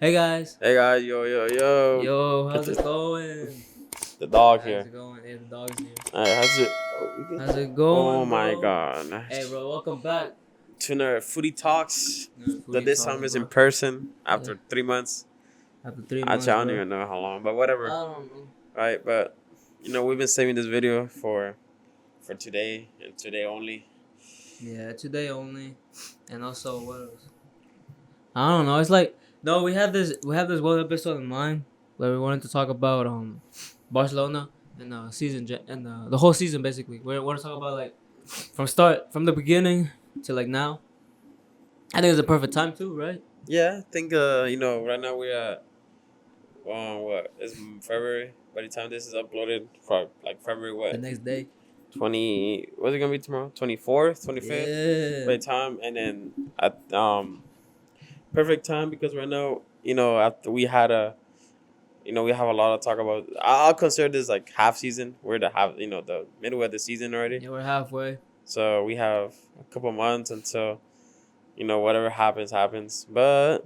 Hey guys. Hey guys, yo. Yo, how's It's it going? the dog How's here. it going? Hey, the dog's here. Alright, how's it? Oh, we How's good? it Oh going, my bro? god. Hey, bro, welcome back. Tuner Footy Talks. But Foodie this talks, time is in bro. person Yeah, after 3 months. after 3 months, Actually, I don't bro. even know how long, but whatever. I don't know. Right, but we've been saving this video for today and today only. Yeah, today only. And also, what else? I don't know. It's like no, we have this one episode in mind where we wanted to talk about Barcelona and the whole season basically. We want to talk about like from the beginning to like now. I think it's a perfect time too, right? Yeah, I think right now we're at what is February. By the time this is uploaded, for like February The what next day. 20, what's it gonna be tomorrow? 24th, 25th Yeah. by the time, and then at perfect time because right now after we have a lot to talk about. I'll consider this like half season. We're the half, the middle of the season already. Yeah, we're halfway. So we have a couple months until whatever happens. But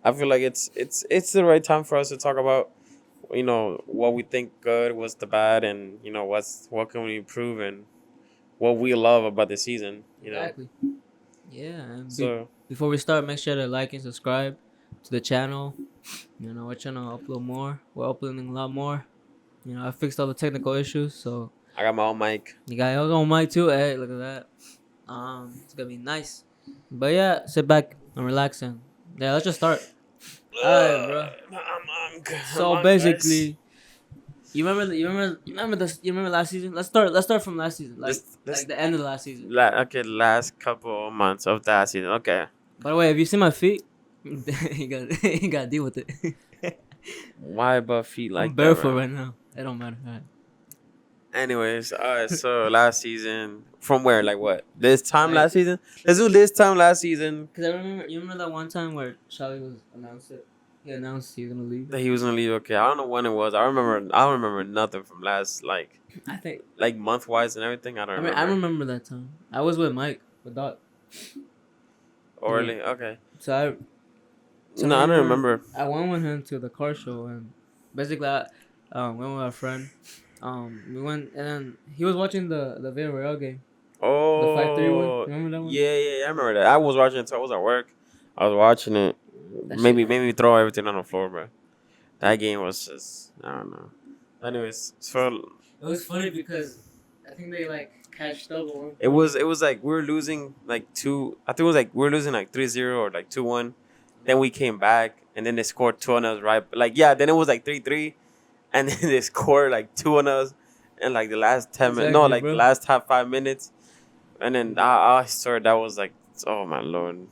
I feel like it's the right time for us to talk about what we think good, what's the bad, and what can we improve, and what we love about the season. Exactly. Yeah. And So before we start, make sure to like and subscribe to the channel. We're trying to upload more. We're uploading a lot more. I fixed all the technical issues, so I got my own mic. you got your own mic too. Hey, look at that. It's gonna be nice. But yeah, sit back and relax and yeah, let's just start. Alright, bro. I'm So on, guys. basically, you remember last season? Let's start from last season, Let's like the end of the last season. okay, last couple months of that season. Okay. By the way, have you seen my feet? You gotta deal with it. Why about feet I'm like that, barefoot bro? right now. It don't matter. Alright. Anyways, so last season, from where? Like what? This time Like, last season? Let's do this time last season. cause you remember that one time where Charlie was announced it. He announced he was gonna leave. That he was gonna leave. Okay, I don't know when it was. I don't remember nothing from last I think. like month wise and everything. I don't I remember. remember that time. I was with Mike, with Doc. Yeah. Orally, okay. So I. So No, I don't remember. I went with him to the car show and basically I went with a friend. We went and then he was watching the Villarreal game, the 5-3 one. Oh, Remember that one? yeah, I remember that. I was watching it. So I was at work. I was watching it. That shit. Made me throw everything on the floor, bro. That game was just, I don't know. Anyways, so It was funny because I think they like catched up. it was like we were losing like two. I think it was like we were losing like 3-0 or like 2-1. Then we came back and then they scored two on us, right? Like yeah, then it was like 3-3, and then they scored like two on us in like the last 10 minutes. No, Exactly, like the bro. last half 5 minutes. And then I swear that was like, oh my lord,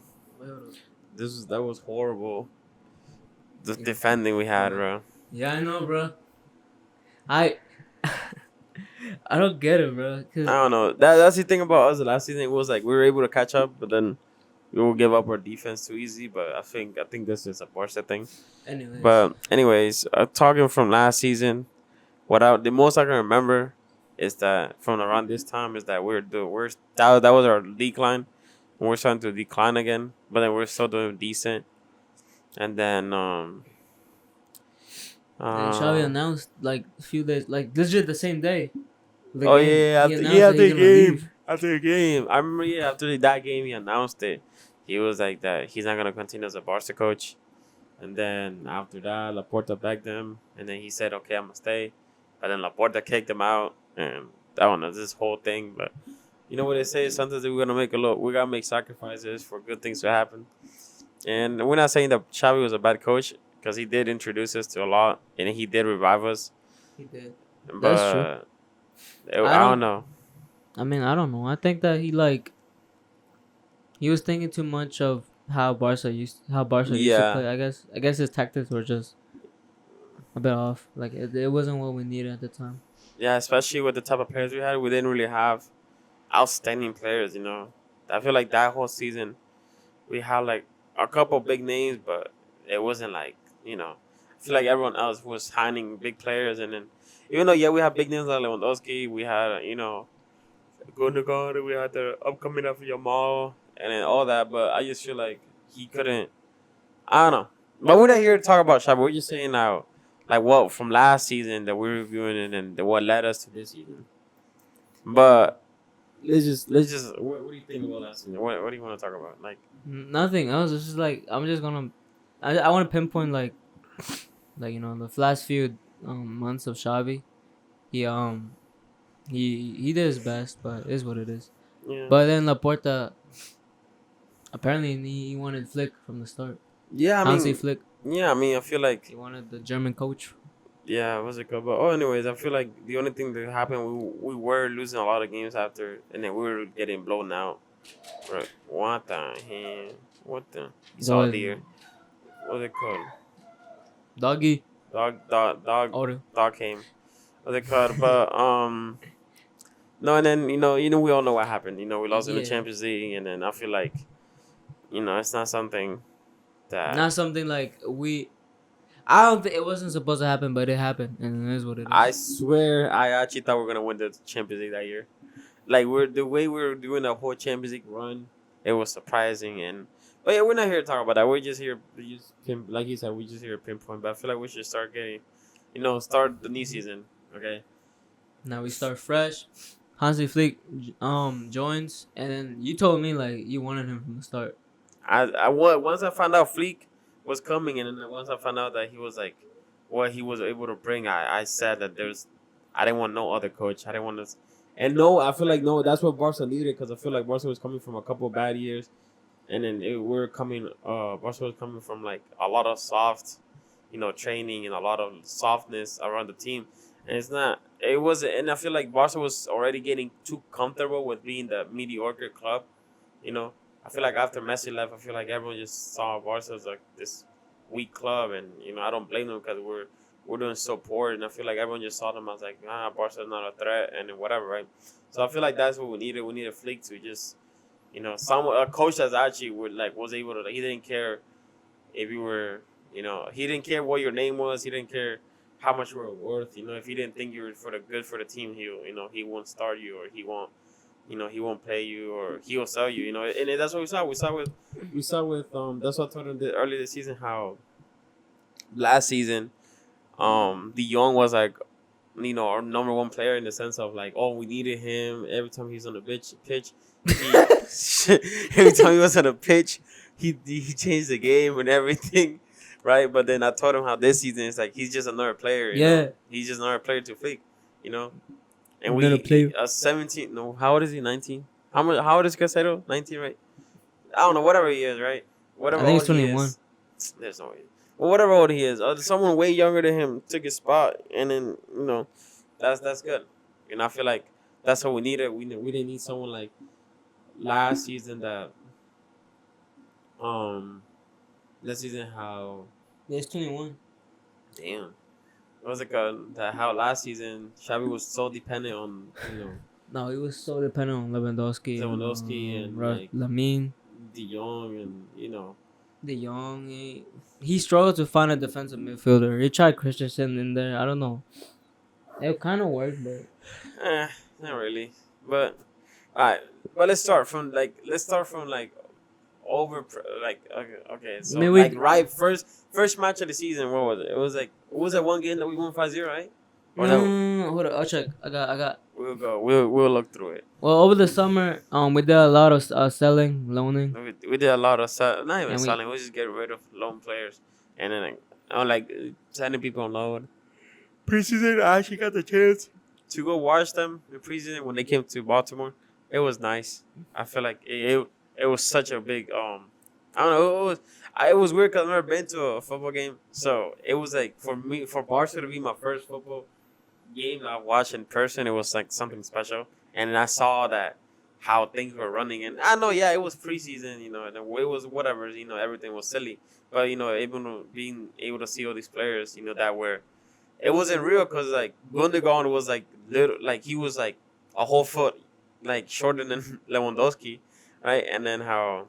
that was horrible. The defending we had, bro. Yeah, I know, bro. I I don't get it, bro. I don't know. That's the thing about us. The last season it was like we were able to catch up, but then we will give up our defense too easy. But I think this is a Barca thing. Anyways, But anyways, talking from last season, the most I can remember is that from around this time is that we're the worst. That was our decline. We're starting to decline again, but then we're still doing decent. And then then Xavi uh announced like a few days, like legit the same day. The oh game. yeah, He after announced that he's the gonna game, leave. after the game, I remember after that game he announced it. He was like that he's not gonna continue as a Barca coach. And then after that, Laporta begged him, and then he said, "Okay, I'm gonna stay." But then Laporta kicked him out, and I don't know this whole thing. But you know what they say? Sometimes we gotta make sacrifices for good things to happen. And we're not saying that Xavi was a bad coach because he did introduce us to a lot, and he did revive us. He did. That's true. But I I don't don't. know. I mean, I don't know. I think that he was thinking too much of how Barca used to Yeah, play. I guess his tactics were just a bit off. Like it wasn't what we needed at the time. yeah, especially with the type of players we had, we didn't really have outstanding players. I feel like that whole season we had like a couple big names, but it wasn't like I feel like everyone else was signing big players, and then even though yeah we have big names like Lewandowski, we had Gundogan, we had the upcoming of Yamal, and then all that, but I just feel like he couldn't. I don't know. But we're not here to talk about Xavi. We're just saying now, like what from last season that we're reviewing and then what led us to this season. But let's just. What do you think about last season? What do you want to talk about? Like Nothing else. It's just like I'm just gonna. I want to pinpoint like the last few months of Xavi. He he did his best, but it is what it is. yeah, But then Laporta apparently he wanted Flick from the start. yeah. I Hansi mean, Flick. yeah. I mean, I feel like He wanted the German coach. yeah. What's it called? But anyways, I feel like the only thing that happened, we were losing a lot of games after, and then we were getting blown out. Right? What the hell? What the? It's all deer. What's it called? Doggy. Dog. Order. Dog came. What's it called? But no, and then we all know what happened. We lost in the Yeah. Champions League, and then I feel like it's not something that Not something like we. I don't think it wasn't supposed to happen, but it happened, and it is what it is. I swear I actually thought we were gonna win the Champions League that year. Like the way we were doing the whole Champions League run, it was surprising. But yeah, we're not here to talk about that. We're just here, like you said, we just here to pinpoint. But I feel like we should start getting, start the new season. Okay. Now we start fresh. Hansi Flick joins, and then you told me like you wanted him from the start. Once I found out Fleek was coming, and then once I found out that he was like what he was able to bring, I said that I didn't want no other coach. I didn't want to, and no, I feel like no, that's what Barca needed because I feel like Barca was coming from a couple of bad years, and then Barca was coming from like a lot of soft, training and a lot of softness around the team, and it's not. It wasn't, and I feel like Barca was already getting too comfortable with being the mediocre club, I feel like after Messi left, I feel like everyone just saw Barca as like this weak club, and I don't blame them because we're doing so poor, and I feel like everyone just saw them as like Barca's not a threat and whatever, right? So I feel like that's what we needed. We needed Flick to just a coach that's actually was able to. He didn't care if you were he didn't care what your name was. He didn't care how much you were worth. If he didn't think you were good for the team, he won't start you or he won't. He won't pay you or he will sell you. And that's what we saw. We saw with that's what I told him earlier this season how last season, De Jong was like, our number one player in the sense of like, oh, we needed him every time he was on the pitch. Every time he was on the pitch, he changed the game and everything, right? But then I told him how this season it's like he's just another player. He's just another player to Flick, And we 17. No, how old is he? 19. How old is Casero? 19, right? I don't know. Whatever he is, right? Whatever. I think it's 21. There's no way. Well, whatever old he is, someone way younger than him took his spot, and then that's good. And I feel like that's what we needed. We didn't need someone like last season that last season how Yeah, it's 21. damn. What was it called? That how last season Xavi was so dependent on No, he was so dependent on Lewandowski and like Lamine, De Jong and De Jong. He struggled to find a defensive midfielder. He tried Christensen in there. I don't know. It kind of worked, but not really. But all right. But let's start from over like okay. So right first match of the season. What was it? It was like that one game that we won 5-0, right? Or hold on, I'll check. I got. We'll go. We'll look through it. Well, over the summer, we did a lot of selling, loaning. We did a lot of not even selling. We just get rid of loan players, and then sending people on loan. Preseason, I actually got the chance to go watch them in preseason when they came to Baltimore. It was nice. I feel like it was such a big I don't know. It was weird because I've never been to a football game, so it was like for Barca to be my first football game I watched in person. It was like something special, and then I saw that how things were running, and I know it was preseason, and it was whatever, everything was silly, but even being able to see all these players, that were. It wasn't real because like Gundogan was like little, like he was like a whole foot like shorter than Lewandowski, right? And then how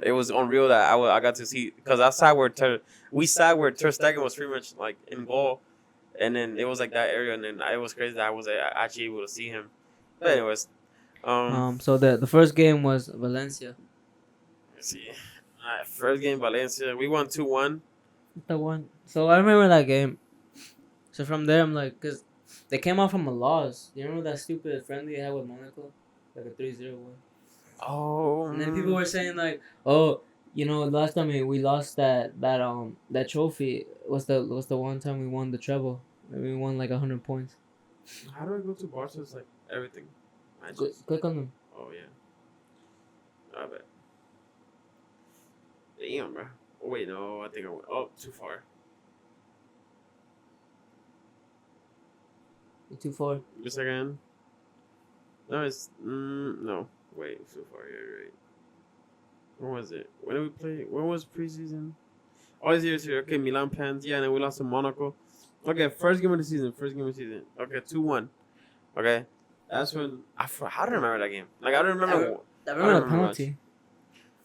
it was unreal that I got to see because I sat where Ter Stegen was pretty much like in goal, and then it was like that area, and then it was crazy that I was actually able to see him. But anyways, so the first game was Valencia. let's see. First game Valencia, we won 2-1. The one. So I remember that game. So from there, I'm like, cause they came out from a loss. You remember that stupid friendly they had with Monaco, like a 3-0 win. Oh, And then people were saying like, oh, last time we lost that trophy was the one time we won the treble. We won like 100 points. how do I go to Barca's like everything? Matches. Click on them. Oh yeah, I bet. Damn, bro. Oh, wait, no, I think I went. Oh, too far. You too far. Just again. No, it's no. Wait, it's too far. Yeah, right. When was it? When did we play? When was preseason? Oh, it's here. Okay, Milan Pens. Yeah, and then we lost to Monaco. Okay, first game of the season. Okay, 2-1. Okay, that's when how do I remember that game? Like I don't remember. I remember the penalty.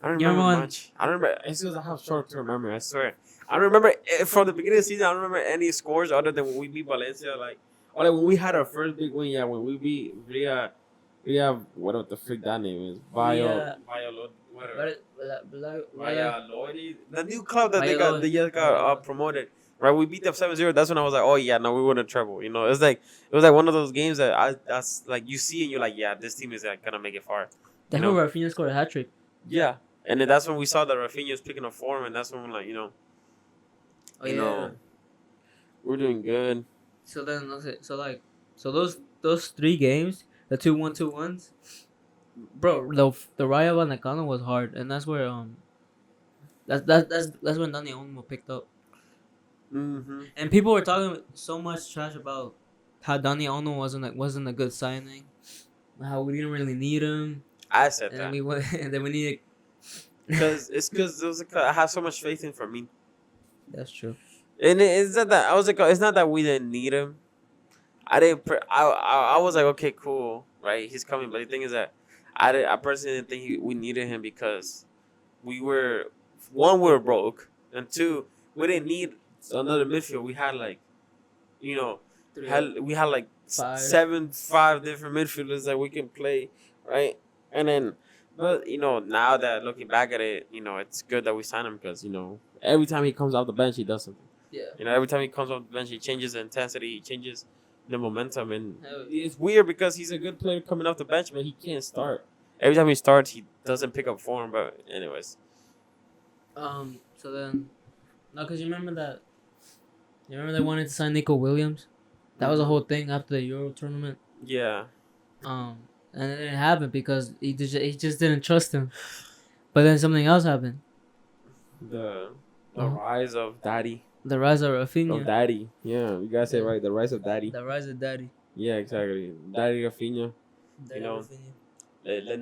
I don't You remember remember much. I don't remember. It's because I have short term memory. I swear. I don't remember from the beginning of the season. I don't remember any scores other than when we beat Valencia. Or like when we had our first big win. Yeah, when we beat Ria. What the frick that name is? Whatever. Valladolid. The new club that they just got promoted. Right, we beat them 7-0. That's when I was like, oh yeah, no, we won a treble. It was like one of those games that's like you see and you're like, yeah, this team is like gonna make it far. That's when Rafinha scored a hat trick. Yeah, and then that's when we saw that Rafinha was picking up form, and that's when we're like, we're doing good. So then, so those 3 games, the 2-1, 2-1s, bro, the Rayo Vallecano was hard, and that's where that's when Dani Olmo picked up. Mm-hmm. And people were talking so much trash about how Dani Olmo wasn't a good signing, how we didn't really need him. I said and that. And then we needed. Because I have so much faith in Fermin. That's true. And it's not that I was like, it's not that we didn't need him. I was like, okay, cool, right? He's coming, but the thing is that I personally didn't think we needed him because we were broke, and 2, we didn't need another midfield. We had like, we had like 5 different midfielders that we can play, right? And then, but now that looking back at it, it's good that we signed him because every time he comes off the bench, he does something. Yeah. Every time he comes off the bench, he changes the intensity, he changes the momentum, and it's weird because he's a good player coming off the bench, but he can't start. Every time he starts, he doesn't pick up form. But anyways. So then, no, because you remember they wanted to sign Nico Williams. That was a whole thing after the Euro tournament. Yeah. And it didn't happen because he just didn't trust him. But then something else happened. The rise of Daddy. The rise of Rafinha. Of Daddy. Yeah, you guys say it right. The rise of Daddy. The rise of Daddy. Yeah, exactly. Daddy Rafinha. Rafinha. Daddy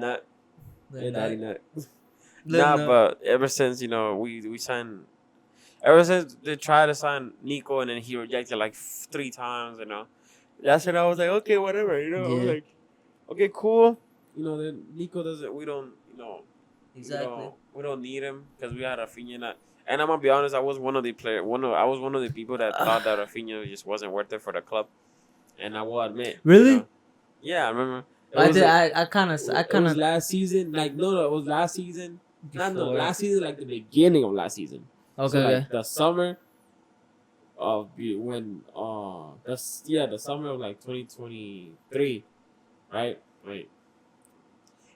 Nut. But ever since we signed. Ever since they tried to sign Nico and then he rejected like 3 times, that's when I was like, okay, whatever, I was like, okay, cool. Then Nico doesn't. We don't. Exactly. We don't need him because we had Rafinha. And I'm gonna be honest, I was one of the people that thought that Rafinha just wasn't worth it for the club. And I will admit. Really? Yeah, I remember. I kind of. It was last season. Like no, it was last season. Last season, like the beginning of last season. Okay. So, like, the summer of when the summer of like 2023, right? Wait.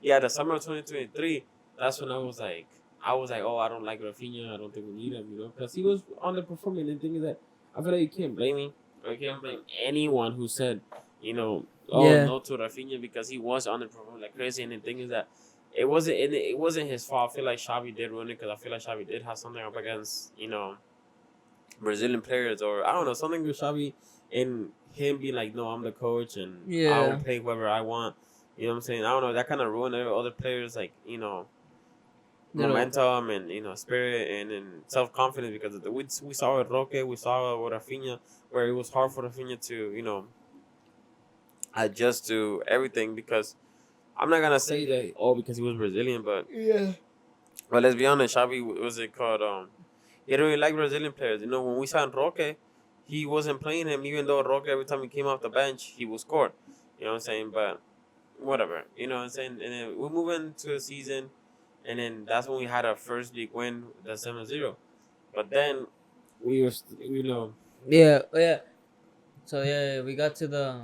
Yeah, the summer of 2023. That's when I was like, oh, I don't like Rafinha. I don't think we need him, because he was underperforming. And the thing is that I feel like you can't blame me. Or you can't blame anyone who said, no to Rafinha because he was underperforming like crazy. And the thing is that it wasn't his fault. I feel like Xavi did ruin it because I feel like Xavi did have something up against Brazilian players, or I don't know, something with Xavi and him being like, no, I'm the coach and I'll play whoever I want. You know what I'm saying? I don't know. That kind of ruined other players, like momentum and spirit and self confidence because of we saw with Roque, we saw with Rafinha, where it was hard for Rafinha to adjust to everything because I'm not gonna say that because he was Brazilian, but yeah. But let's be honest, Xavi he didn't really like Brazilian players. When we signed Roque, he wasn't playing him, even though Roque every time he came off the bench he would score. You know what I'm saying? But whatever. You know what I'm saying? And then we're moving to a season. and then that's when we had our first league win, the 7-0. But then we were, Yeah, yeah. So yeah, we got to the.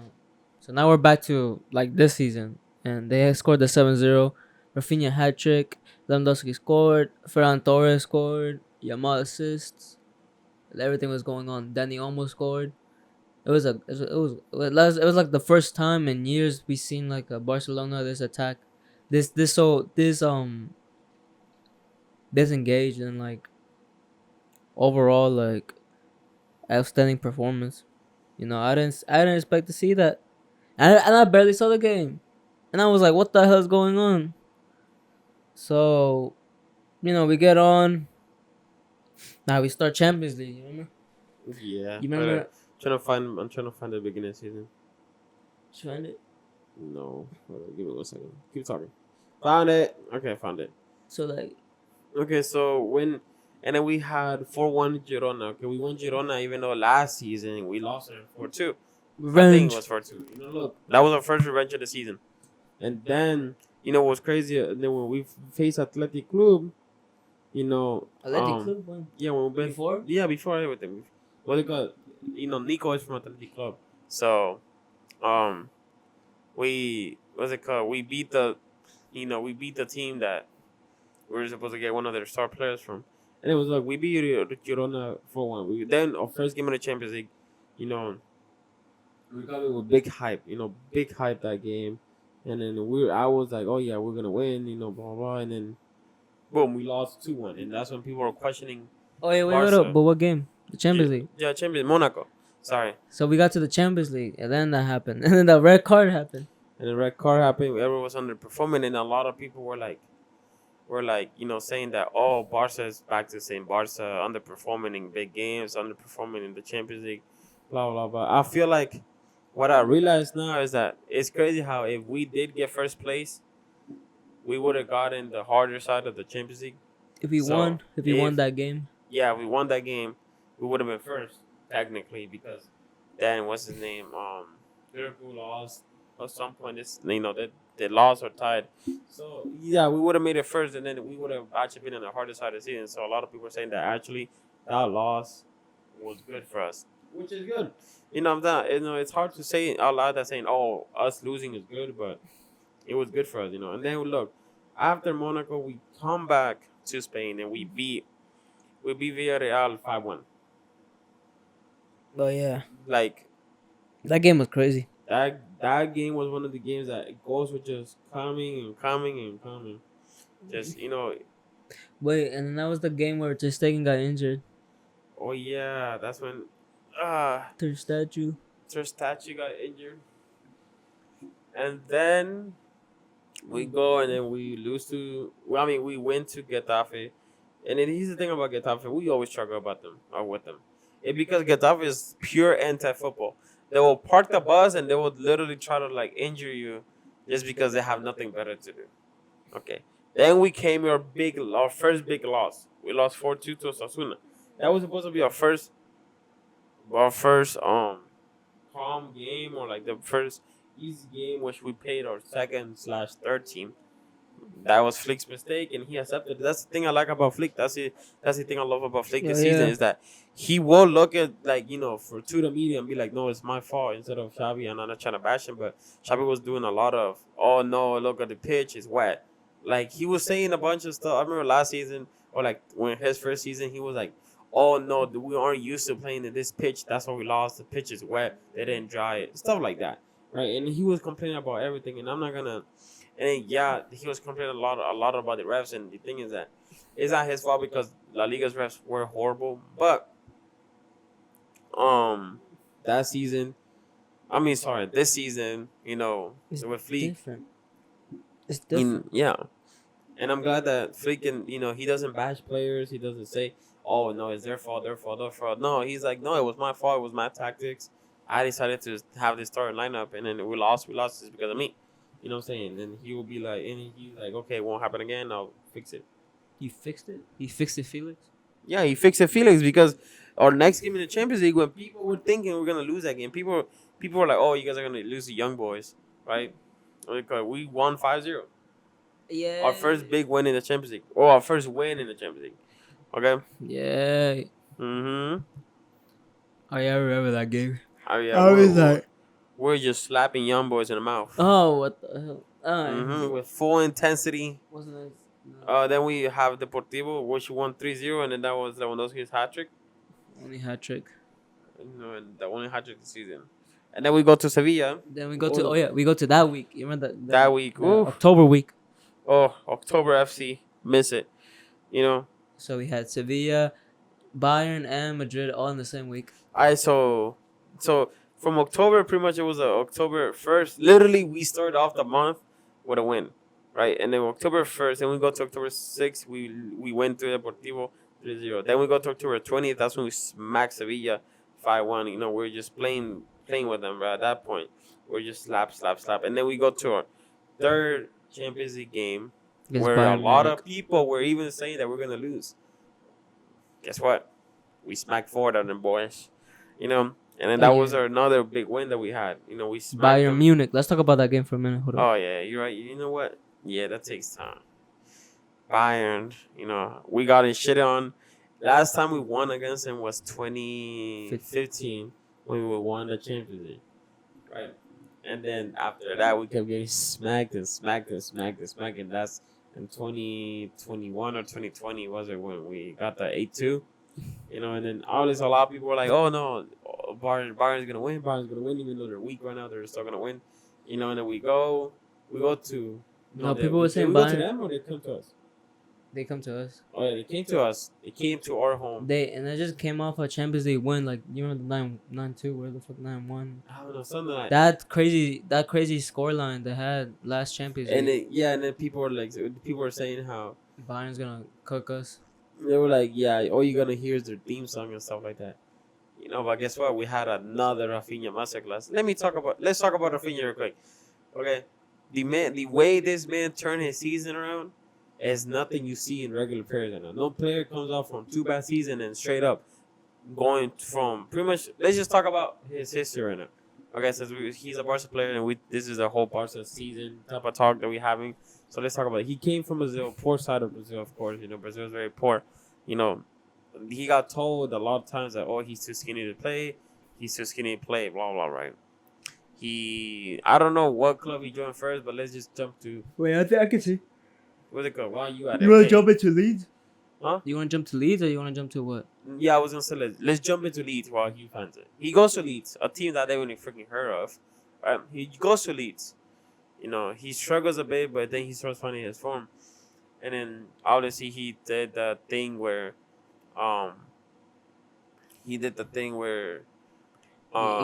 So now we're back to like this season, and they scored the 7-0. Rafinha hat trick. Lewandowski scored. Ferran Torres scored. Yamal assists. Everything was going on. Danny almost scored. It was like the first time in years we seen like a Barcelona this attack, this disengaged and like overall like outstanding performance. I didn't expect to see that, and I barely saw the game, and I was like, what the hell is going on? So we get on. Now we start Champions League. You remember? yeah. You But remember? I'm trying to find the beginning of the season. Find it. No, hold on, give me 1 second. Keep talking. Found it. Okay, found it. So like Okay, so and then we had 4-1 Girona. Okay, we won Girona even though last season we lost it 4-2. I think it revenge. was 4-2. Look, that was our first revenge of the season. And then, what was crazy? Then when we faced Athletic Club, Athletic Club won. yeah, when we Before? yeah, before everything. What they got? Nico is from Athletic Club, so um, we what's it called? We beat the team that we were supposed to get one of their star players from, and it was like we beat Girona 4-1. We then our first game in the Champions League, you know, we got it with big hype, big hype that game, and then I was like, oh yeah, we're gonna win, blah blah, blah. And then boom, we lost 2-1, and that's when people were questioning Oh yeah, wait, Barca. up. But what game? The Champions League. Yeah, Champions Monaco. Sorry. So we got to the Champions League, and then that happened, and then the red card happened. And the red card happened. Everyone was underperforming, and a lot of people were like, saying that Barca is back to the same Barca, underperforming in big games, underperforming in the Champions League, blah blah blah. I feel like what I realize now is that it's crazy how if we did get first place, we would have gotten the harder side of the Champions League. If we won that game, Yeah, if we won that game, we would have been first technically because then what's his name? Liverpool lost at some point. They lost or tied. So yeah, we would have made it first, and then we would have actually been on the harder side of the season. So a lot of people are saying that actually that loss was good for us, which is good. I'm not. It's hard to say out loud that saying, "Oh, us losing is good," but it was good for us. And then look, after Monaco, we come back to Spain and we beat Villarreal 5-1. oh yeah, Like that game was crazy. that game was one of the games that goals were just coming and coming and coming. Just Wait, and then that was the game where Ter Stegen got injured. oh yeah, that's when Ter statue. Ter statue got injured, and then we go and then we lose to. Well, I mean, we win to Getafe, and then here's the thing about Getafe: we always struggle about them or with them. It's because Getafe is pure anti-football. They will park the bus and they will literally try to like injure you, just because they have nothing better to do. Okay. Then we came our first big loss. We lost 4-2 to Osasuna. That was supposed to be our first calm game, or like the first easy game, which we played our second/third team. That was Flick's mistake, and he accepted it. That's the thing I like about Flick. That's the thing I love about Flick this season is that he will look at to the media and be like, no, it's my fault, instead of Xavi. And I'm not trying to bash him, but Xavi was doing a lot of, oh no, look at the pitch, it's wet. Like he was saying a bunch of stuff. I remember last season, or like when his first season, he was like, oh no, we aren't used to playing in this pitch. That's why we lost. The pitch is wet. They didn't dry it. Stuff like that, right? And he was complaining about everything, and I'm not gonna. And then, yeah, he was complaining a lot about the refs. And the thing is that it's not his fault because La Liga's refs were horrible. But that season, this season, It's with Fleek, different. It's different. yeah. And I'm glad that Fleek he doesn't bash players. He doesn't say, "Oh no, it's their fault, their fault, their fault." No, he's like, "No, it was my fault. It was my tactics. I decided to have this starting lineup, and then we lost. We lost this because of me." You know what I'm saying? And he will be like, okay, it won't happen again. I'll fix it. You fixed it. You fixed it, Felix. Yeah, he fixed it, Felix, because our next game in the Champions League, when people were thinking we're gonna lose that game, people were like, "Oh, you guys are gonna lose the young boys, right?" Because we won 5-0. Yeah. Our first big win in the Champions League. Or our first win in the Champions League. Okay? Yeah. Mm-hmm. Oh yeah, I remember that game. Oh, yeah. How is that? We're just slapping young boys in the mouth. Oh, what the hell? Mm-hmm. With full intensity. Wasn't it? No. Then we have Deportivo, which won 3-0, and then that was Lewandowski's hat trick. Only hat trick. And the only hat trick this season. And then we go to Sevilla. Then we go to we go to that week. You remember That week. the Oof. October week. Oh, October FC. Miss it. You know? So we had Sevilla, Bayern, and Madrid all in the same week. So from October, pretty much it was October 1st. Literally, we started off the month with a win, right? And then October 1st, then we go to October 6th, we went to Deportivo 3-0. Then we go to October 20th, that's when we smacked Sevilla 5-1. You know, we're just playing with them, right? At that point, we're just slap. And then we go to our third Champions League game Against where Bayern a lot Munich. of people were even saying that we're going to lose. Guess what? We smacked 4 of them boys, you know, and then that was another big win that we had. You know, we smacked Bayern them. Munich. Let's talk about that game for a minute. Hold on. Oh yeah, you're right. You know what? Yeah, that takes time. Bayern, you know, we got it shit on. Last time we won against them was 2015 when we won the Champions League, right? And then after that, we kept getting smacked. And that's in 2021 or 2020 was it when we got the 8-2. You know, and then a lot of people were like, "Oh no, Bayern's gonna win. Bayern's gonna win, even though they're weak right now. They're still gonna win." You know, and then we go to. No, people were saying we go to Bayern. them or they come to us. They come to us. Oh yeah, they came to us. They came to our home. They just came off a Champions League win. Like you remember the 9-2, where the fuck 9-1? I don't know, something like That crazy scoreline they had last Champions League. And then people were saying how Bayern's gonna cook us. they were like, yeah, all you're gonna hear is their theme song and stuff like that. You know, but guess what? We had another Rafinha masterclass. Let's talk about Rafinha real quick. Okay, the way this man turned his season around is nothing you see in regular players right now. No player comes off from 2 bad seasons and straight up going from pretty much. Let's just talk about his history right now. Okay, since he's a Barca player and this is a whole Barca season type of talk that we're having. So let's talk about it. He came from Brazil, poor side of Brazil, of course. You know, Brazil is very poor. You know, he got told a lot of times that, oh, he's too skinny to play. He's too skinny to play, blah, blah, right? I don't know what club he joined first, but let's just jump to. Wait, I think I can see. Where's it go? Why you at? You want to jump into Leeds? Huh? You want to jump to Leeds or you want to jump to what? Yeah, I was going to say, let's jump into Leeds while he finds it. He goes to Leeds, a team that they wouldn't freaking heard of. Right? He goes to Leeds. You know, he struggles a bit, but then he starts finding his form. And then, obviously, he did the thing where,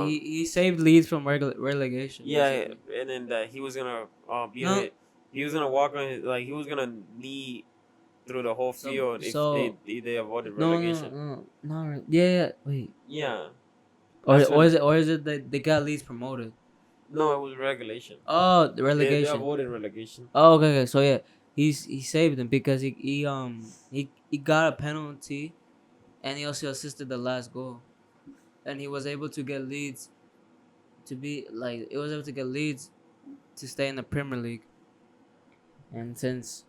he saved Leeds from relegation. yeah, and then he was gonna he was gonna walk on his, like he was gonna knee through the whole field if they avoided relegation. No, yeah, wait. Yeah. Or is it that they got Leeds promoted? No, it was relegation. Oh, the relegation. They avoided relegation. Oh, okay. So yeah, he saved them because he got a penalty, and he also assisted the last goal, and he was able to get Leeds to stay in the Premier League. And since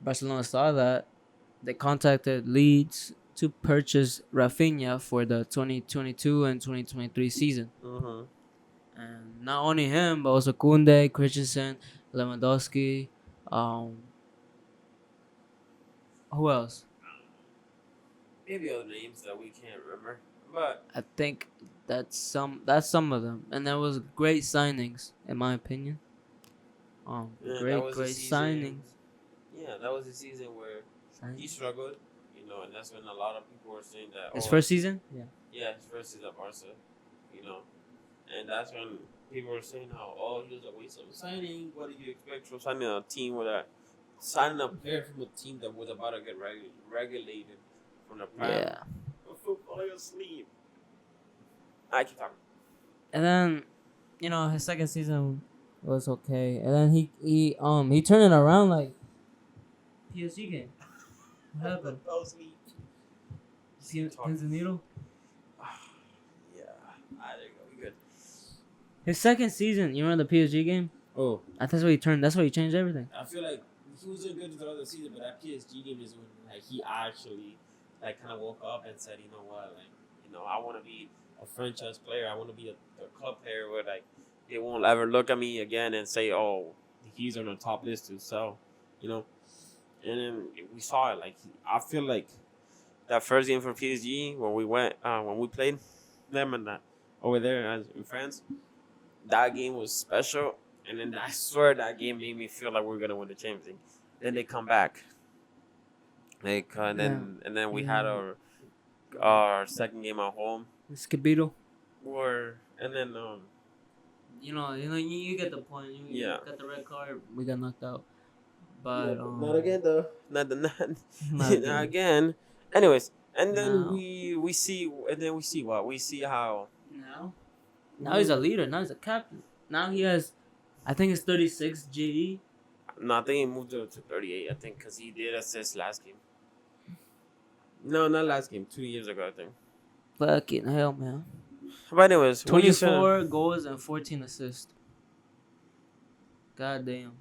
Barcelona saw that, they contacted Leeds to purchase Rafinha for the 2022 and 2023 season. Mm-hmm. And not only him, but also Koundé, Christensen, Lewandowski. Who else? Maybe other names that we can't remember, but I think that's some of them, and that was great signings in my opinion. Great signings. Yeah, that was a season where he struggled, and that's when a lot of people were saying that his first season. Yeah, his first season at Barca, and that's when people were saying how he was a waste of signing. What did you expect from signing a player from a team that was about to get regulated from the prime? Yeah. Falling asleep. I keep talking. And then, his second season was okay, and then he turned it around like PSG game. What happened? I was asleep. See pins and needle. Yeah. There you go. We good. His second season, you remember the PSG game? Oh, That's why he turned. That's why he changed everything. I feel like he was doing good throughout the season, but that PSG game is when like he actually like kind of woke up and said, you know what, like I want to be a franchise player. I want to be a club player where like they won't ever look at me again and say, oh, he's on the top list to sell, you know. And then we saw it. Like I feel like that first game for PSG when we played them and that over there as in France, that game was special. And then I swear that game made me feel like we are gonna win the Champions League. Then they come back, like and then we had our second game at home. Skibito. Or and then You get the point. You got the red card. We got knocked out. But not again though. Not not not again. Anyways, and then No. we see what we see how Now he's a leader. Now he's a captain. Now he has, I think it's 36 GE. No, I think he moved to 38. I think because he did assist last game. No, not last game. 2 years ago, I think. Fucking hell, man. But anyways, 24 goals and 14 assists. God damn.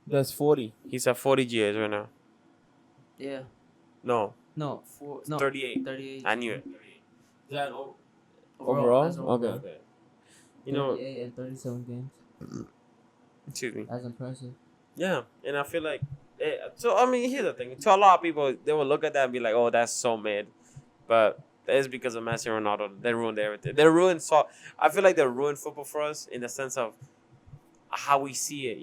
That's 40. He's at 40 GAs right now. Yeah. No, No, 38. 38. I knew it. 38. Is that Overall? That's okay. You know, 38 and 37 games. excuse me. That's impressive. Yeah, and I feel like, so I mean, here's the thing. To a lot of people, they will look at that and be like, "Oh, that's so mad," but that is because of Messi and Ronaldo. They ruined everything. They ruined. So I feel like they ruined football for us in the sense of how we see it.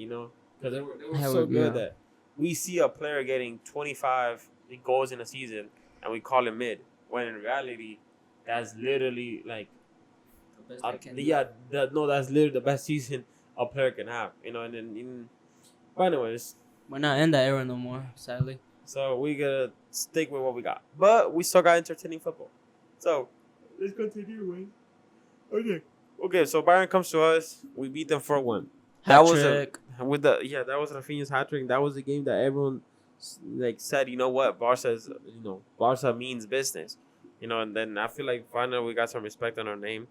Because they were so good that we see a player getting 25 goals in a season and we call him mid. When in reality, that's literally like, that's literally the best season a player can have. And then. But anyways, we're not in that era no more, sadly. So we gotta stick with what we got. But we still got entertaining football. So let's continue with. Okay, so Bayern comes to us. We beat them 4-1. That was that was Rafinha's hat trick. That was the game that everyone said, you know what, Barca means business. And then I feel like finally we got some respect on our name.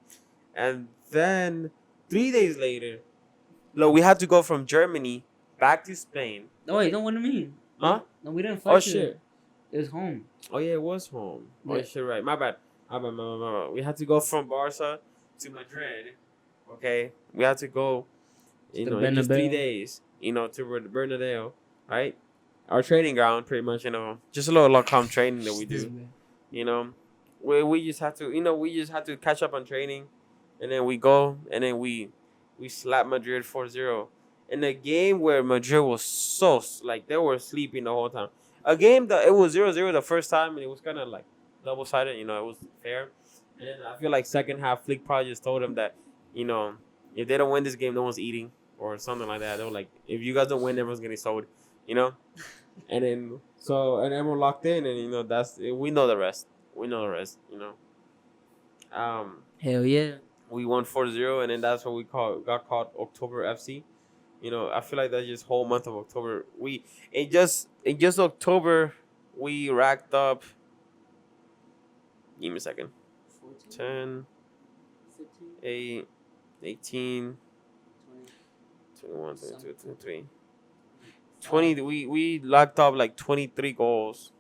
And then 3 days later, look, we had to go from Germany back to Spain. No, wait, what do you mean? Huh? No, we didn't fight. Oh, shit. It was home. Oh, yeah, it was home. Yeah. Oh, shit, right. My bad. We had to go from Barca to Madrid. Okay? We had to go, in just 3 days, to Bernabeu, right? Our training ground, pretty much, just a little calm training that we do. We just had to catch up on training, and then we go, and then we slap Madrid 4-0. In a game where Madrid was so, they were sleeping the whole time. A game that it was 0-0 the first time, and it was kind of, double-sided. It was fair. And then I feel like second half, Flick probably just told them that, if they don't win this game, no one's eating or something like that. They were like, if you guys don't win, everyone's getting sold, And then, we're locked in, and, we know the rest. Hell yeah. We won 4-0, and then that's what we got called October FC. I feel like that's just whole month of October. In just October, we racked up. Give me a second. 10, 8, 18, 21, 22, 23. 20. We locked up 23 goals.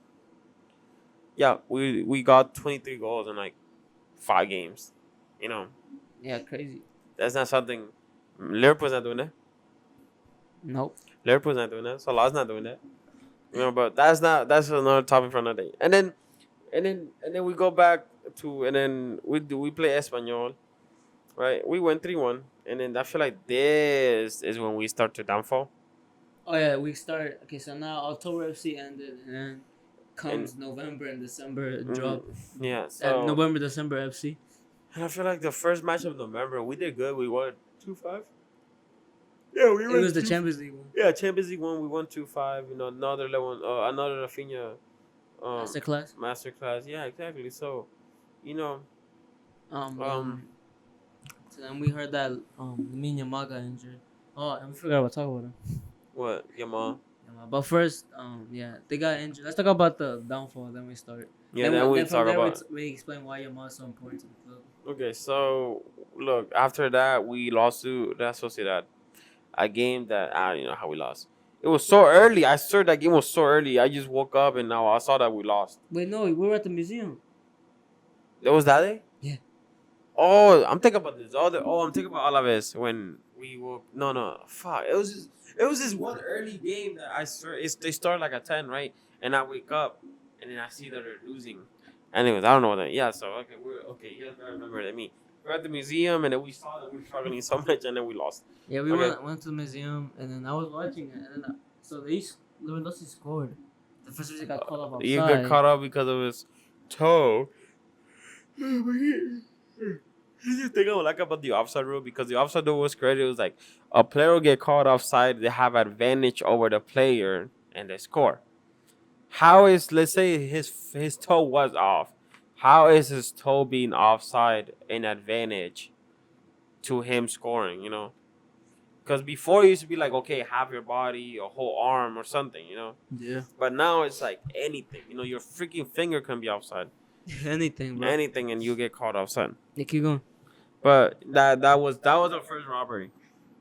Yeah, we got 23 goals in 5 games. Yeah, crazy. That's not something. Liverpool's not doing that. Nope. Liverpool's not doing that. Salah's not doing that. But that's another topic for another day. And then we go back to, and then we play Espanyol, right? We went 3-1, and then I feel like this is when we start to downfall. Oh yeah, we start. Okay, so now October FC ended, and then comes November and December drop. Yeah. So November, December FC. And I feel like the first match of November, we did good. We won 2-5. Yeah, we won. It was the Champions League one. Yeah, Champions League one. We won 2-5. Another Rafinha. Masterclass. Yeah, exactly. So, So then we heard that Lamine Yamal got injured. Oh, and we forgot about talk about him. What, Yamal? But first, they got injured. Let's talk about the downfall. Then we start. Yeah, then we talk about. We explain why Yamal is so important to the club. Okay, so look, after that we lost to Real Sociedad. a game that I don't even know how we lost. It was so early. I swear that game was so early. I just woke up and now I saw that we lost. Wait, no, we were at the museum. It was that day? Yeah. Oh, I'm thinking about this. I'm thinking about Alaves when we woke. No, fuck. It was this one early game that I swear they start like at 10, right? And I wake up and then I see that they're losing. Anyways, I don't know what that. Yeah, so okay, we're okay. You guys gotta remember that me. We're at the museum and then we saw that we were struggling so much and then we lost. Yeah, we Okay. went to the museum, and then I was watching it, and then so Lewandowski scored. The first reason got called off offside. You got caught up because of his toe. Here's the thing I like about the offside rule, because the offside rule was great. It was like a player will get caught offside, they have advantage over the player and they score. How is, let's say his toe was off? How is his toe being offside an advantage to him scoring? You know, because before it used to be like, okay, have your body, a whole arm or something, you know. Yeah. But now it's like anything. You know, your freaking finger can be offside. Anything, bro. Anything, and you get caught offside. Yeah, keep going. But that was our first robbery.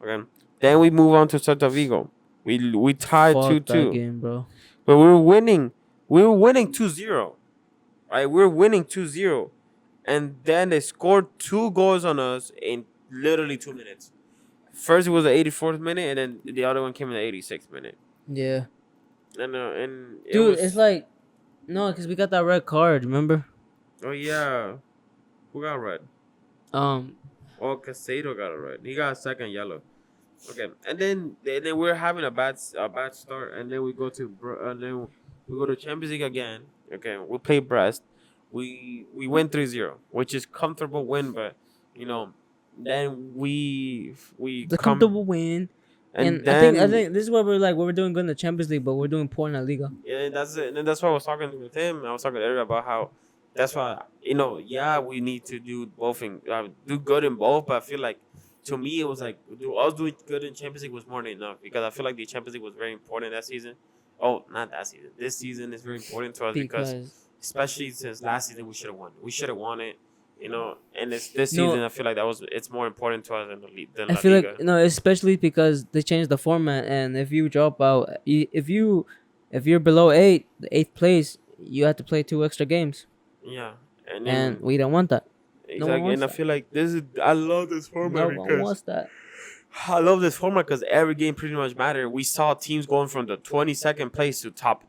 Okay. Then we move on to Celta Vigo. We tied Fuck 2-2. that game, bro. But we were winning. We were winning 2-0. Right? We were winning 2-0. And then they scored 2 goals on us in literally 2 minutes. First it was the 84th minute, and then the other one came in the 86th minute. Yeah. And Dude, it's like no, because we got that red card, remember? Oh yeah. Who got red? Um, Oh, Casado got it red. He got a second yellow. Okay, and then we're having a bad start, and then we go to Champions League again. Okay, we play Brest. We win 3-0, which is comfortable win, but you know, then we the comfortable win. And then, I think this is what we're doing good in the Champions League, but we're doing poor in La Liga. Yeah, that's it. And that's why I was talking with him. I was talking earlier about how that's why, you know, yeah, we need to do both do good in both. But I feel like, to me, it was like us doing good in Champions League was more than enough, because I feel like the Champions League was very important that season. Oh, not that season. This season is very important to us because especially since last season we should have won. We should have won it. You know, and this season I feel like it's more important to us than the league. I feel like especially because they changed the format, and if you drop out, if you're below the 8th place, you have to play 2 extra games. Yeah, and we don't want that. Exactly, no one wants that. I feel like I love this format. No one wants that. I love this format because every game pretty much mattered. We saw teams going from the 22nd place to top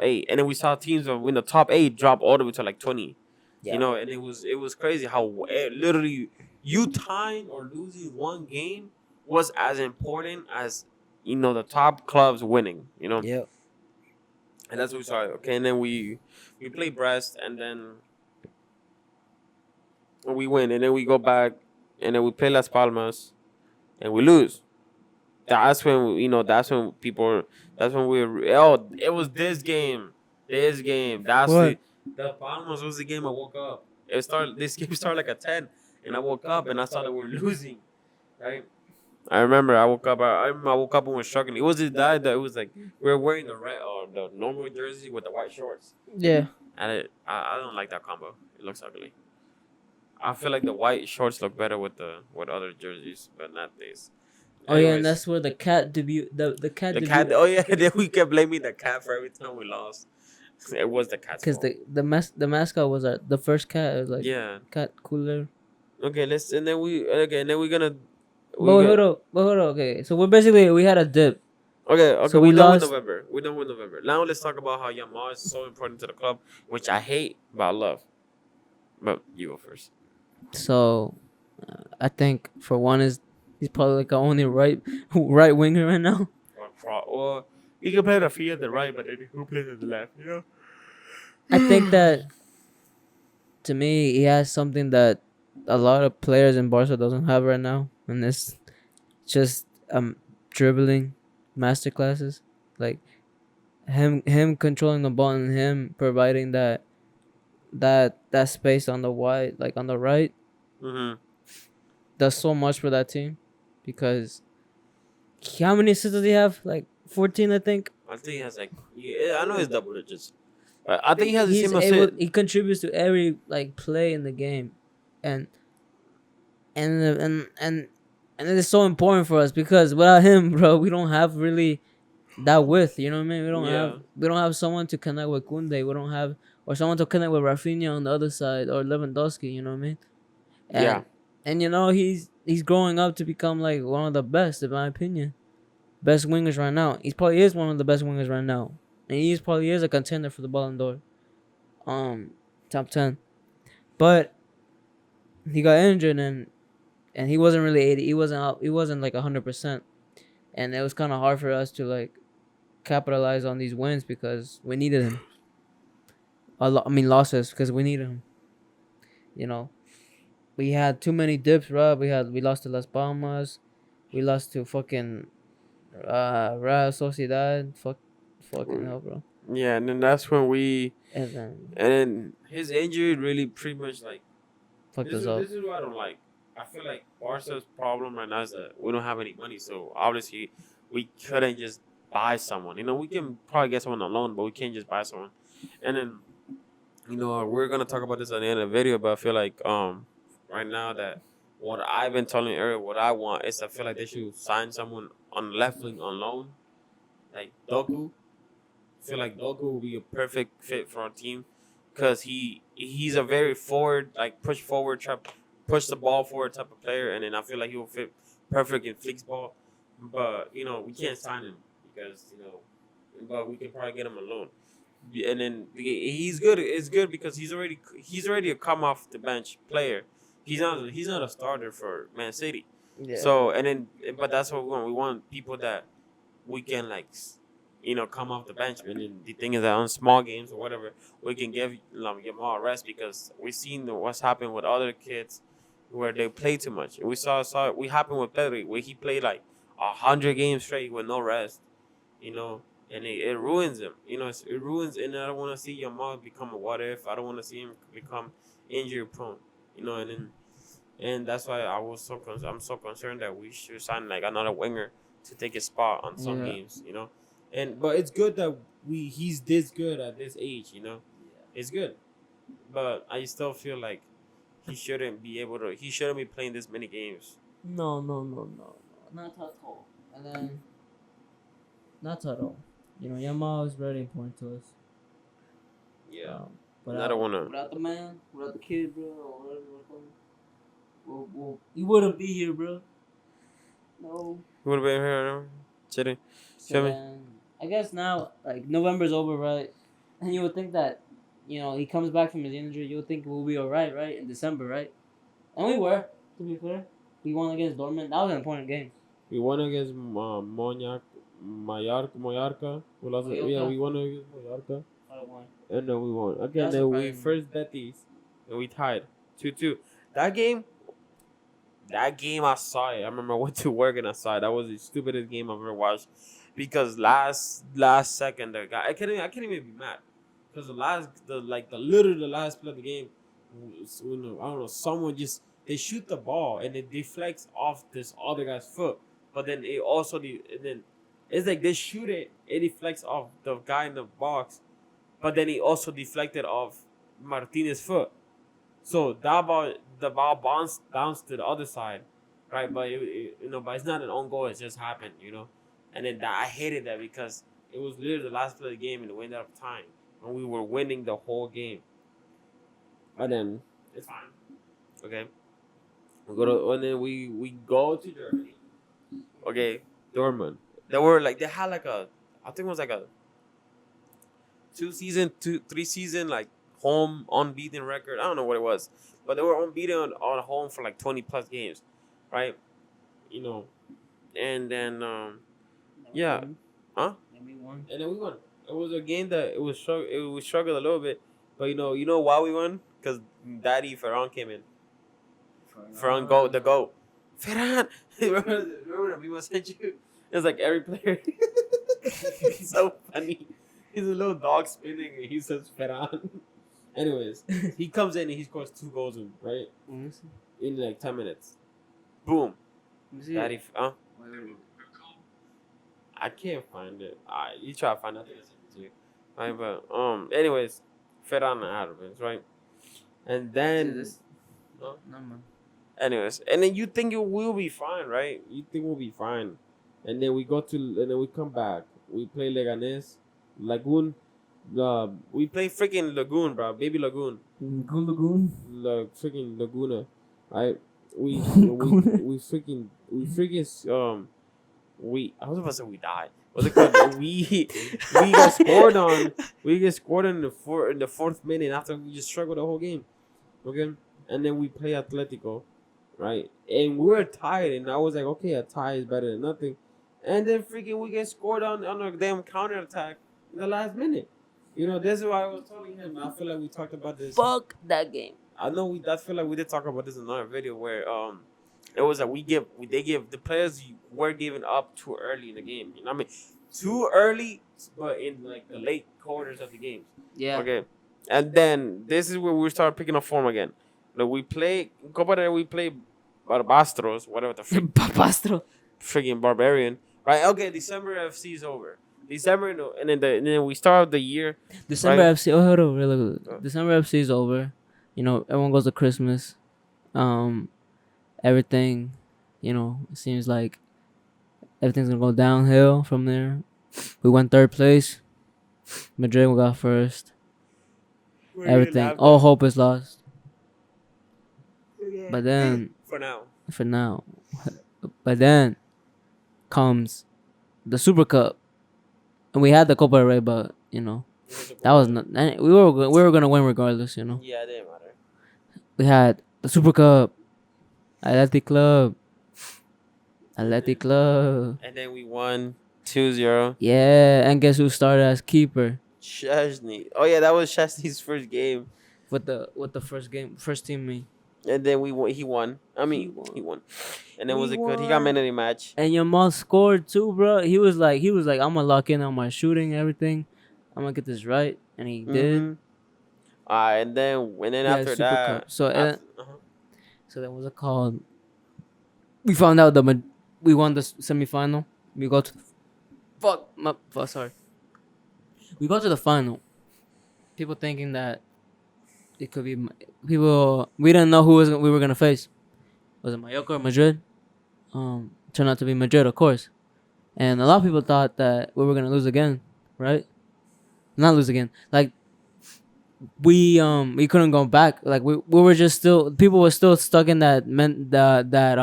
8, and then we saw teams in the top 8 drop all the way to like 20. Yeah. You know, and it was crazy how literally you tying or losing one game was as important as, you know, the top clubs winning. You know. Yeah. And that's what we saw. Okay, and then we play Brest, and then we win, and then we go back, and then we play Las Palmas, and we lose. That's when That's when it was this game. That's what? The Palmas was the game I woke up. This game started like at 10, and I woke up and I saw that we were losing. Right? I remember I woke up. I woke up and was struggling. It was that it was like we were wearing the red or the normal jersey with the white shorts. Yeah. And I don't like that combo. It looks ugly. I feel like the white shorts look better with other jerseys, but not these. Oh yeah, and that's where the cat debut. The cat. Oh yeah, then we kept blaming the cat for every time we lost. It was the cat's fault. Because the mascot was the first cat. It was like cat cooler. Okay, and then we're gonna. Hold on. Okay, so we had a dip. Okay. So we're done with November. We're done with November. Now let's talk about how Yamal is so important to the club, which I hate, but I love. But you go first. So, I think for one he's probably like our only right winger right now. Well, he can play the field at the right, but then who plays at the left? You know. I think that, to me, he has something that a lot of players in Barca doesn't have right now, and it's just dribbling masterclasses, like him controlling the ball and him providing that space on the wide, like on the right. Mm-hmm. Does so much for that team, because how many assists does he have? Like 14, I think. I think he has I know he's double digits. I think he has the same assist. He contributes to every play in the game, and and it is so important for us because without him, bro, we don't have really that width. You know what I mean? Yeah. We don't have someone to connect with Kunde. We don't have or someone to connect with Rafinha on the other side or Lewandowski. You know what I mean? Yeah. And you know he's growing up to become like one of the best, in my opinion. Best wingers right now. He probably is one of the best wingers right now, and probably is a contender for the Ballon d'Or, top 10. But he got injured and he wasn't really 80. He wasn't like 100%, and it was kind of hard for us to like capitalize on these wins because we needed him. I mean losses because we needed him. You know, we had too many dips, bro. We lost to Las Palmas, we lost to fucking Real Sociedad. Fucking hell, bro. Yeah, and then that's when And then and then his injury really pretty much like fucked us up. this is what I don't like. I feel like Barca's problem right now is that we don't have any money, so obviously we couldn't just buy someone. You know, we can probably get someone on loan, but we can't just buy someone. And then we're gonna talk about this at the end of the video, but I feel like right now that what I've been telling you earlier, what I want is I feel like they should sign someone on left wing on loan, like Doku. I feel like Doku will be a perfect fit for our team because he's a very forward, like push the ball forward type of player, and then I feel like he will fit perfect in Flick's ball. But we can't sign him because but we can probably get him alone. And then he's good. It's good because he's already a come off the bench player. He's not a starter for Man City. Yeah. So but that's what we want. We want people that we can come off the bench. And then the thing is that on small games or whatever, we can give Yamal a rest because we've seen what's happened with other kids where they play too much. And we saw we happened with Pedri where he played like 100 games straight with no rest. And it ruins him. It ruins, and I don't want to see Yamal become a what if. I don't want to see him become injury prone. And that's why I'm so concerned that we should sign like another winger to take his spot on some games. But it's good that he's this good at this age. It's good, but I still feel like he shouldn't be able to. He shouldn't be playing this many games. No, not at all. And then not at all. Yamal is very important to us. Yeah. But I don't want to. Without the man, without the kid, bro, or whatever you want to call him, he wouldn't be here, bro. No. He would have been here, chilling. So then, I guess now, like, November's over, right? And you would think that, he comes back from his injury, you would think we'll be alright, right? In December, right? And we were, to be fair. We won against Dortmund. That was an important game. We won against Mallorca. Yeah, we won against Mallorca. 5-1. And then we won. Again, then we first bet these. And we tied 2-2. That game I saw it. I remember I went to work and I saw it. That was the stupidest game I've ever watched. Because last second the guy I can't even be mad. Because the last play of the game, I don't know, someone just they shoot the ball and it deflects off this other guy's foot. But then it's like they shoot it deflects off the guy in the box. But then he also deflected off Martinez's foot. So the ball bounced to the other side, right? But but it's not an own goal. It just happened, And then I hated that because it was literally the last play of the game and it went out of time, and we were winning the whole game. But then it's fine, okay. And then we go to Germany, okay, Dortmund. They had like I think it was like a 3 season like home unbeaten record. I don't know what it was, but they were unbeaten on home for like 20 plus games, right? And then yeah, huh? And we won. And then we won. It was a game that it was struggled a little bit, but you know why we won? Because Daddy Ferran came in. Ferran the goat. Ferran, remember the meme I sent you? It was like every player. It's so funny. He's a little dog spinning and he says Ferran. Anyways, he comes in and he scores 2 goals right? In like 10 minutes. Boom. Daddy, I can't find it. You try to find it. Right, but anyways, Ferran Alves, right? And then No man. Anyways, and then you think you will be fine, right? You think we'll be fine, and then we come back. We play Leganes, Lagoon. We play freaking Lagoon, bro. Baby Lagoon. Good Lagoon. Freaking Laguna, right? We Laguna. we I was about to say we died. What's it called? We got scored on. We get scored in the fourth minute after we just struggled the whole game. Okay, and then we play Atletico, right? And we were tired, and I was like, okay, a tie is better than nothing. And then freaking we get scored on a damn counter attack in the last minute. You know, this is why I was telling him. I feel like we talked about this. Fuck that game. I know I feel like we did talk about this in another video where it was that they give the players were giving up too early in the game. You know what I mean? Too early, but in like the late quarters of the game. Yeah. Okay. And then this is where we start picking up form again. Like we play Copa del Rey, we play Barbastros, whatever the frick. Barbastro. Freaking barbarian. Right, okay, December FC is over. December no, and then we start the year. December right? FC. Oh, hold on, really. December FC is over. You know, everyone goes to Christmas. Everything, you know, it seems like everything's gonna go downhill from there. We went third place. Madrid we got first. Everything, all hope is lost. But then, for now, but then comes the Super Cup, and we had the Copa del Rey, but you know that was not. We were gonna win regardless, you know. Yeah, it didn't matter. We had the Super Cup, Athletic Club. And then we won 2-0. Yeah, and guess who started as keeper? Chesney. Oh yeah, that was Chesney's first game. With the first team me. And then he won. I mean, he won. And then was it good? He got won. man of the match. And Yamal scored too, bro. He was like, I'm gonna lock in on my shooting, everything. I'm gonna get this right, and he did. And then after Super that, Cup. So then what's it called? We found out we won the semifinal. We go to sorry. We go to the final. People thinking that it could be people. We didn't know we were gonna face. Was it Mallorca or Madrid? Turned out to be Madrid, of course. And a lot of people thought that we were gonna lose again, right? Not lose again. Like we couldn't go back. Like we were just still. People were still stuck in that that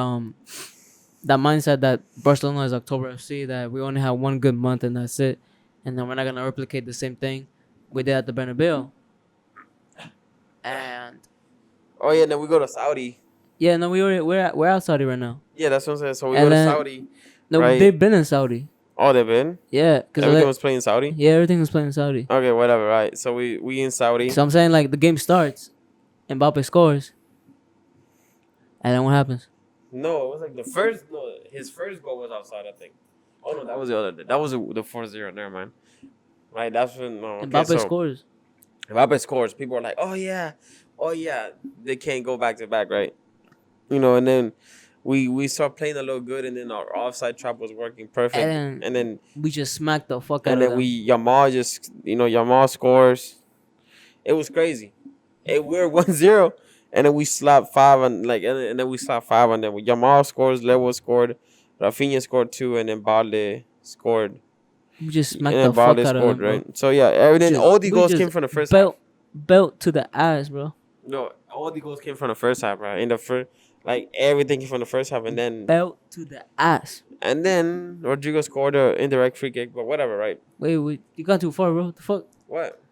mindset that Barcelona is October FC. That we only have one good month and that's it. And then we're not gonna replicate the same thing we did at the Bernabeu. And then we go to Saudi. yeah, no, we're out Saudi right now. Yeah, that's what I'm saying. So we And go to then- Saudi. No, Right. they've been in Saudi. Oh, they've been. Yeah, because Everything was playing in Saudi. yeah, everything was playing in Saudi. Okay, whatever. Right. So we in Saudi. So I'm saying like the game starts, Mbappe scores, and then what happens? No, it was like the first. No, his first goal was outside. I think. Oh no, that was the other. That was the 4-0. Never mind. Right. That's when. No. Okay, Mbappe scores. Mbappe scores. People are like, oh yeah. They can't go back to back, right? You know, and then we start playing a little good, and then our offside trap was working perfect, and then We just smacked the fuck out and of then them. Yamal scores. It was crazy. We were 1-0, and then we slapped 5 and then we slapped 5, and then Yamal scores, Lewo scored, Rafinha scored 2, and then Balde scored. We just And smacked then the fuck Balde out of scored, them, right? So yeah, and then all the We goals just came from the first half. belt to the ass, bro. No, all the goals came from the first half, right? In the first, like everything came from the first half, and then Belt to the ass. Rodrigo scored an indirect free kick, but whatever, right? Wait, you got too far, bro. What the fuck? What?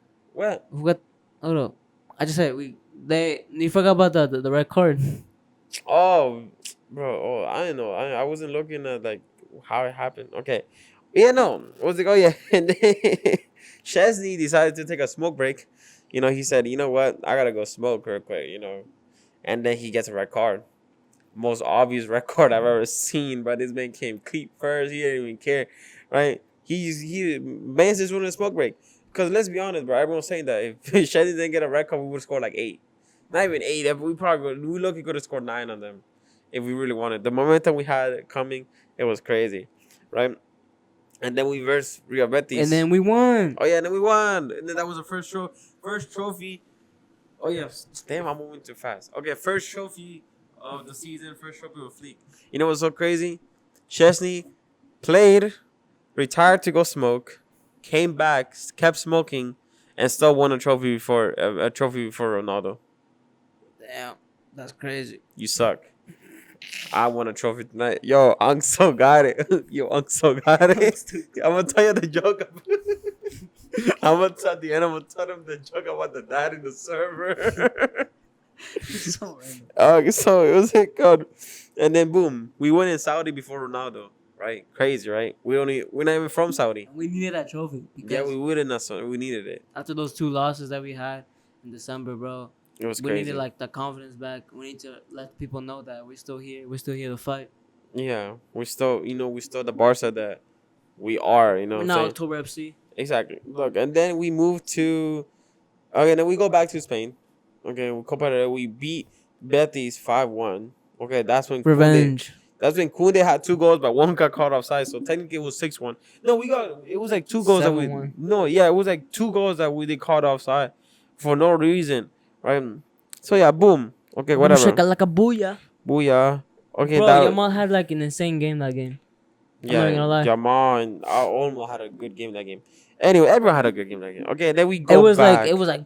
We got. Hold up. I just said you forgot about the red card. Oh, bro. Oh, I didn't know. I wasn't looking at like how it happened. Okay. Yeah, no. What's it? Oh, yeah. And then Chesney decided to take a smoke break. You know, he said, you know what? I gotta go smoke real quick. You know, and then he gets a red card. Most obvious red card I've ever seen. But this man came cleat first. He didn't even care, right? Man's just wanted a smoke break. Because let's be honest, bro. Everyone's saying that if Chesney didn't get a red card, we would have scored like 8. Not even 8. We could have scored 9 on them if we really wanted. The momentum we had coming, it was crazy, right? And then we versed Real Betis. And then we won. Oh yeah, and then we won. And then that was the first trophy. Oh yeah, damn, I'm moving too fast. Okay, first trophy of the season, first trophy with Fleek. You know what's so crazy? Chesney played, retired to go smoke, came back, kept smoking, and still won a trophy before a trophy before Ronaldo. Damn, that's crazy. You suck. I won a trophy tonight. Yo, Angso got it. Yo, Angso got it. I'm gonna tell you the joke. I'm gonna tell the end. I'm gonna tell them the joke about the dad in the server. So random. So it was like God, and then boom, we went in Saudi before Ronaldo. Right, crazy, right? We're not even from Saudi. We needed that trophy because Yeah, we wouldn't. We needed it. after those 2 losses that we had in December, bro, It was we crazy. needed like the confidence back. We need to let people know that we're still here. We're still here to fight. Yeah, we still the Barca that we are. You know, We're what I'm now saying? October FC. Exactly. Look, and then we moved to. Okay, then we go back to Spain. Okay, we beat Betis 5-1. Okay, that's when Revenge. Kunde had 2 goals, but one got caught offside. So technically it was 6-1. No, it was like 2 goals that we. 7-1. No, yeah, it was like 2 goals that we did caught offside for no reason, right? So yeah, boom. Okay, whatever. Shake like a booyah. Booyah. Okay, Bro, that. Yamal had like an insane game that game. I'm Yeah, not gonna lie. Jamal and Olmo had a good game that game. Anyway, everyone had a good game that game. Okay, then we go It was back. like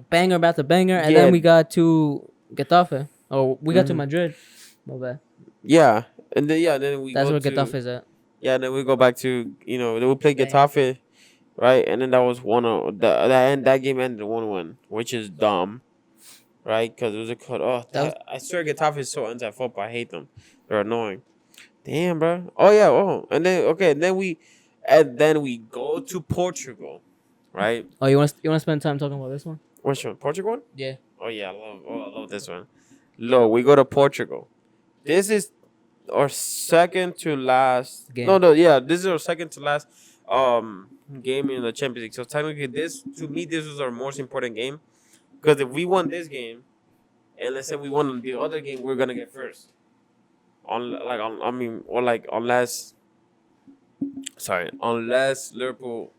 banger after banger, and Yeah. then we got to Getafe. Oh, we got to Mhm. Madrid. My bad. Yeah, and then we That's go where to, Getafe is at. Yeah, then we go back to then we play Dang. Getafe, right? And then that was that game ended 1-1, which is dumb, right? Because it was a cut. I swear Getafe is so anti-football. I hate them. They're annoying. Damn, bro. Oh yeah. Oh, and then we go to Portugal, right? Oh, you want to spend time talking about this one? Which one? Portugal one? Yeah. Oh yeah, I love this one. Look, we go to Portugal. This is our second to last Game. No, yeah, this is our second to last game in the Champions League. So technically this was our most important game. Because if we won this game and let's say we won the other game, we're gonna get first. Unless Liverpool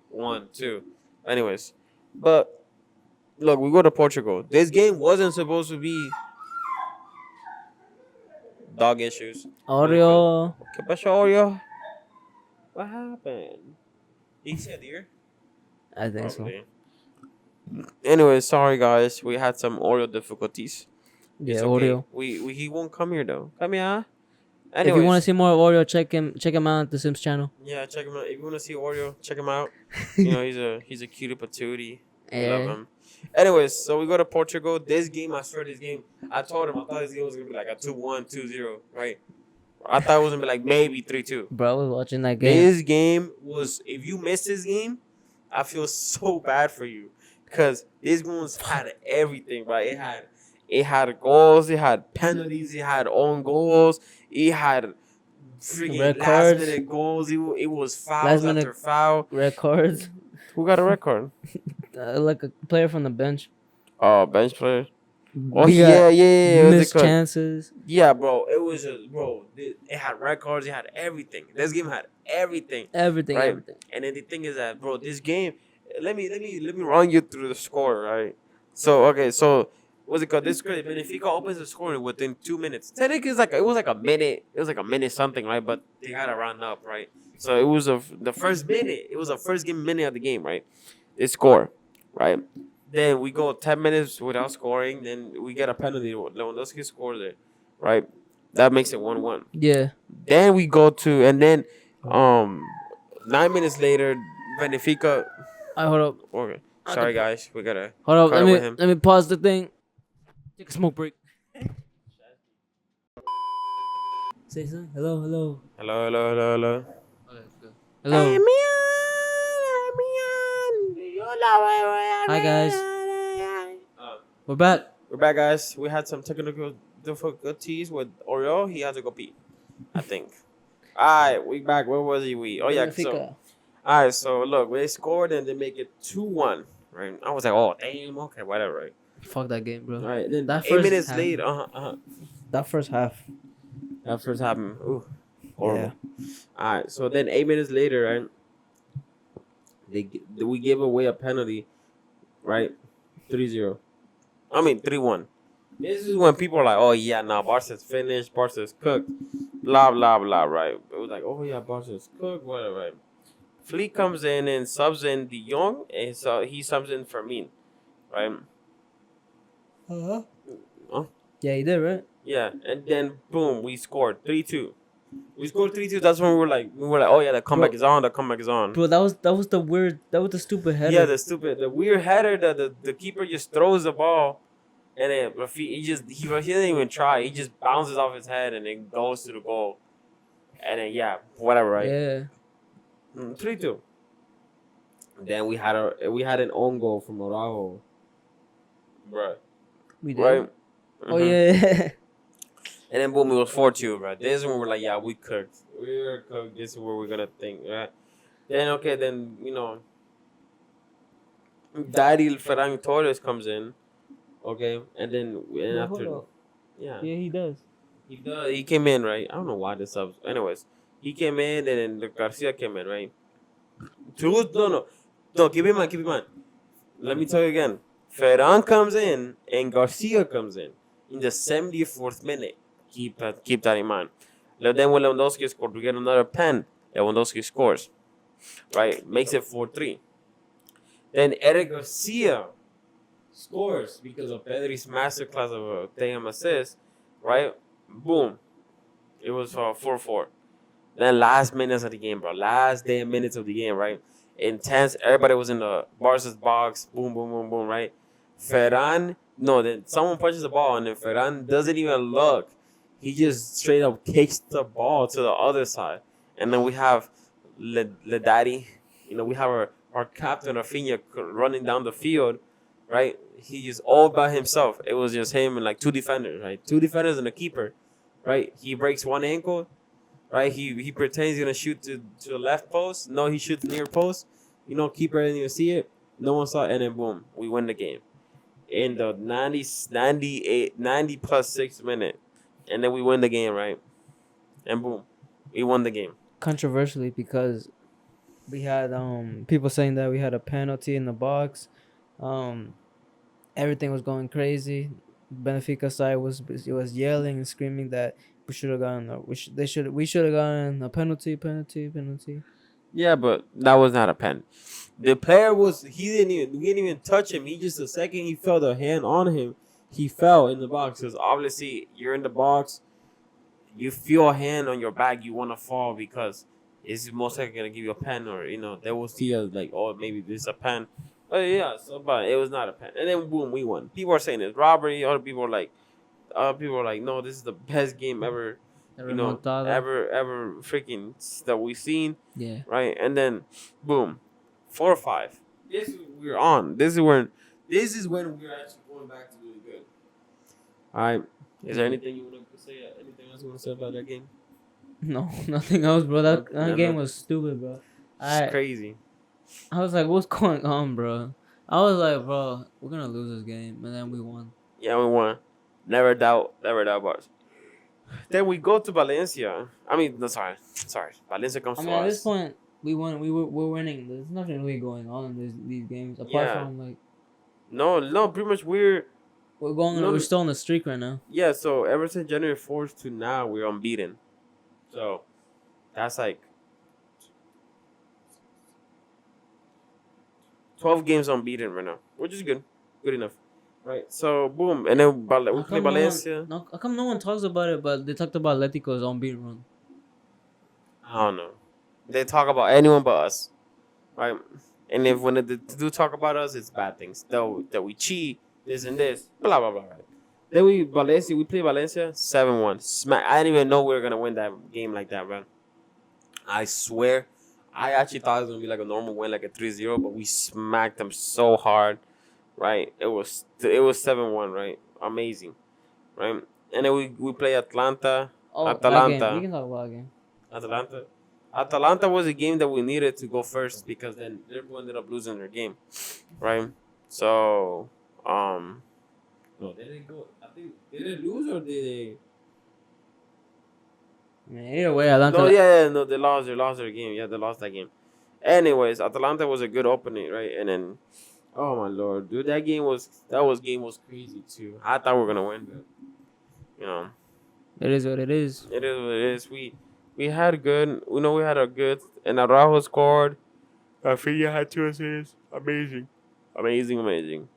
won too. Anyways. But look, we go to Portugal. This game wasn't supposed to be dog issues. Oreo. ¿Qué pasó, Oreo? What happened? He said deer? I think so. Probably. Anyway, sorry guys. We had some Oreo difficulties. Yeah, It's okay. Oreo. He won't come here though. Come here. If you want to see more of Oreo, check him out at the Sims channel. Yeah, check him out. If you want to see Oreo, check him out. You know, he's a cutie patootie. I love him. Anyways, so we go to Portugal. This game, I told him I thought this game was gonna be like a 2-1, 2-0, right? I thought it was gonna be like maybe 3-2. Bro, I was watching that game. This game was, if you missed this game, I feel so bad for you. Because this game had everything, right? It had goals, it had penalties, it had own goals, it had freaking last minute goals. It was fouls after foul. Red cards. Who got a red card? Like a player from the bench. Oh, bench player. Oh We yeah. Missed chances. Yeah, bro. It had red cards. It had everything. This game had everything. Everything. Right? And then the thing is that, bro, this game. Let me run you through the score, right? So what's it called? This great. Benfica opens the score within 2 minutes. Technically, it was like a minute. It was like a minute something, right? But they gotta run up, right? So it was the first minute. It was the first minute of the game, right? They score, right? Then we go 10 minutes without scoring. Then we get a penalty. Lewandowski scores it, right? That makes it 1-1. Yeah. Then we go to, and then 9 minutes later, Benfica. Hold up. Okay. Sorry guys, we gotta. Hold up. Let me pause the thing. Take a smoke break. Say something. Hello. Hello. Okay, good. Hello. Hi guys. We're back. We're back, guys. We had some technical difficulties with Oreo. He had to go pee, I think. Alright, we back. Where was we? Oh yeah. So, alright, so look, they scored and they make it 2-1. Right? I was like, oh damn, okay, whatever, right? Fuck that game, bro. Alright, then that 8 minutes later, That first half. That first happened. Ooh. Horrible. Yeah. Alright, so then 8 minutes later, right? We give away a penalty, right? 3-0. I mean 3-1. This is when people are like, oh yeah, now Barca's finished, Barca's cooked, blah blah blah, right? It was like, oh yeah, Barca's cooked, whatever. Right? Fleet comes in and subs in De Jong, and so he subs in Fermin, right? Uh-huh. Oh, Yeah, he did, right? yeah, and then boom, we scored 3-2. We scored 3-2. That's when we were like, oh yeah, the comeback Bro, is on. The comeback is on. bro, that was the stupid header. Yeah, the weird header that the keeper just throws the ball, and then he didn't even try. He just bounces off his head and it goes to the goal, and then yeah, whatever, right? Yeah. 3-2. Then we had an own goal from Araujo, right? We did. Right. Oh Mhm. yeah. And then boom, it was 4-2, right? This is when we're like, yeah, we cooked. We were cooked. This is where we're gonna think, right? Then okay, then Daddy Ferran Torres comes in, okay, and then Bro, hold after, up. yeah, Yeah, he does. he came in, right? I don't know why the subs. Anyways, he came in, and then Garcia came in, right? No, keep in mind. Let me tell you again. Ferran comes in and Garcia comes in the 74th minute. Keep that in mind. Then when Lewandowski scored, we get another pen. Lewandowski scores, right? Makes it 4-3. Then Eric Garcia scores because of Pedri's masterclass of a damn assist, right? Boom. It was 4-4. Then last minutes of the game, bro. Last damn minutes of the game, right? Intense. Everybody was in the Barca's box. Boom, boom, boom, boom, right? Ferran, no, then someone punches the ball and then Ferran doesn't even look. He just straight up kicks the ball to the other side. And then we have Le Daddy. We have our captain, Rafinha, running down the field, right? He just all by himself. It was just him and like two defenders, right? Two defenders and a keeper, right? He breaks one ankle, right? He pretends he's gonna shoot to the left post. No, he shoots near post. Keeper didn't even see it. No one saw it, and then boom, we win the game in the 90 plus 6 minute, and then we win the game, right? And boom, we won the game. Controversially, because we had people saying that we had a penalty in the box. Everything was going crazy. Benfica side was yelling and screaming that we should have gotten we should have gotten a penalty. Yeah, but that was not a pen. The player we didn't even touch him. He just the second he felt a hand on him, he fell in the box. Because obviously you're in the box, you feel a hand on your back, you want to fall because it's most likely gonna give you a pen, or they will see us like, oh, maybe this is a pen. But yeah, but it was not a pen. And then boom, we won. People are saying it's robbery. Other people are like, no, this is the best game ever. Ever freaking that we've seen. Yeah. Right, and then boom, 4-5. We're on. This is when we're actually going back to really good. All right. Is there anything you want to say? Anything else you want to say about that game? No, nothing else, bro. That game was stupid, bro. It's crazy. I was like, what's going on, bro? I was like, bro, we're gonna lose this game, and then we won. Yeah, we won. Never doubt Bars. Then we go to Valencia. I mean, no, sorry. Valencia comes to us. At this point, we won. We're winning. There's nothing really going on in these games apart from like. No, pretty much we're going. We're still on the streak right now. Yeah, so ever since January 4th to now, we're unbeaten. So that's like 12 games unbeaten right now, which is good enough. Right, so boom, and then we play Valencia. How come no one talks about it, but they talked about Atletico's unbeaten run? I don't know. They talk about anyone but us, right? And if when they do talk about us, it's bad things. That we cheat, this and this, blah blah blah. Right? Then we play Valencia 7-1. I didn't even know we were gonna win that game like that, man. I swear, I actually thought it was gonna be like a normal win, like a 3-0, but we smacked them so hard. Right, it was 7-1, right? Amazing, right? And then we play Atalanta. Atalanta. We can talk about that game. Atalanta was a game that we needed to go first because then Liverpool ended up losing their game, right? So, no, they didn't go. I think did they lose or did they? Either way, Atalanta. No, they lost their game. Yeah, they lost that game. Anyways, Atalanta was a good opening, right? And then Oh my lord, dude, that game was crazy too. I thought we were gonna win, but you know, It is what it is. it is what it is. We had good. We know we had a good, and Araujo scored. Rafinha had 2 assists. Amazing, amazing, amazing.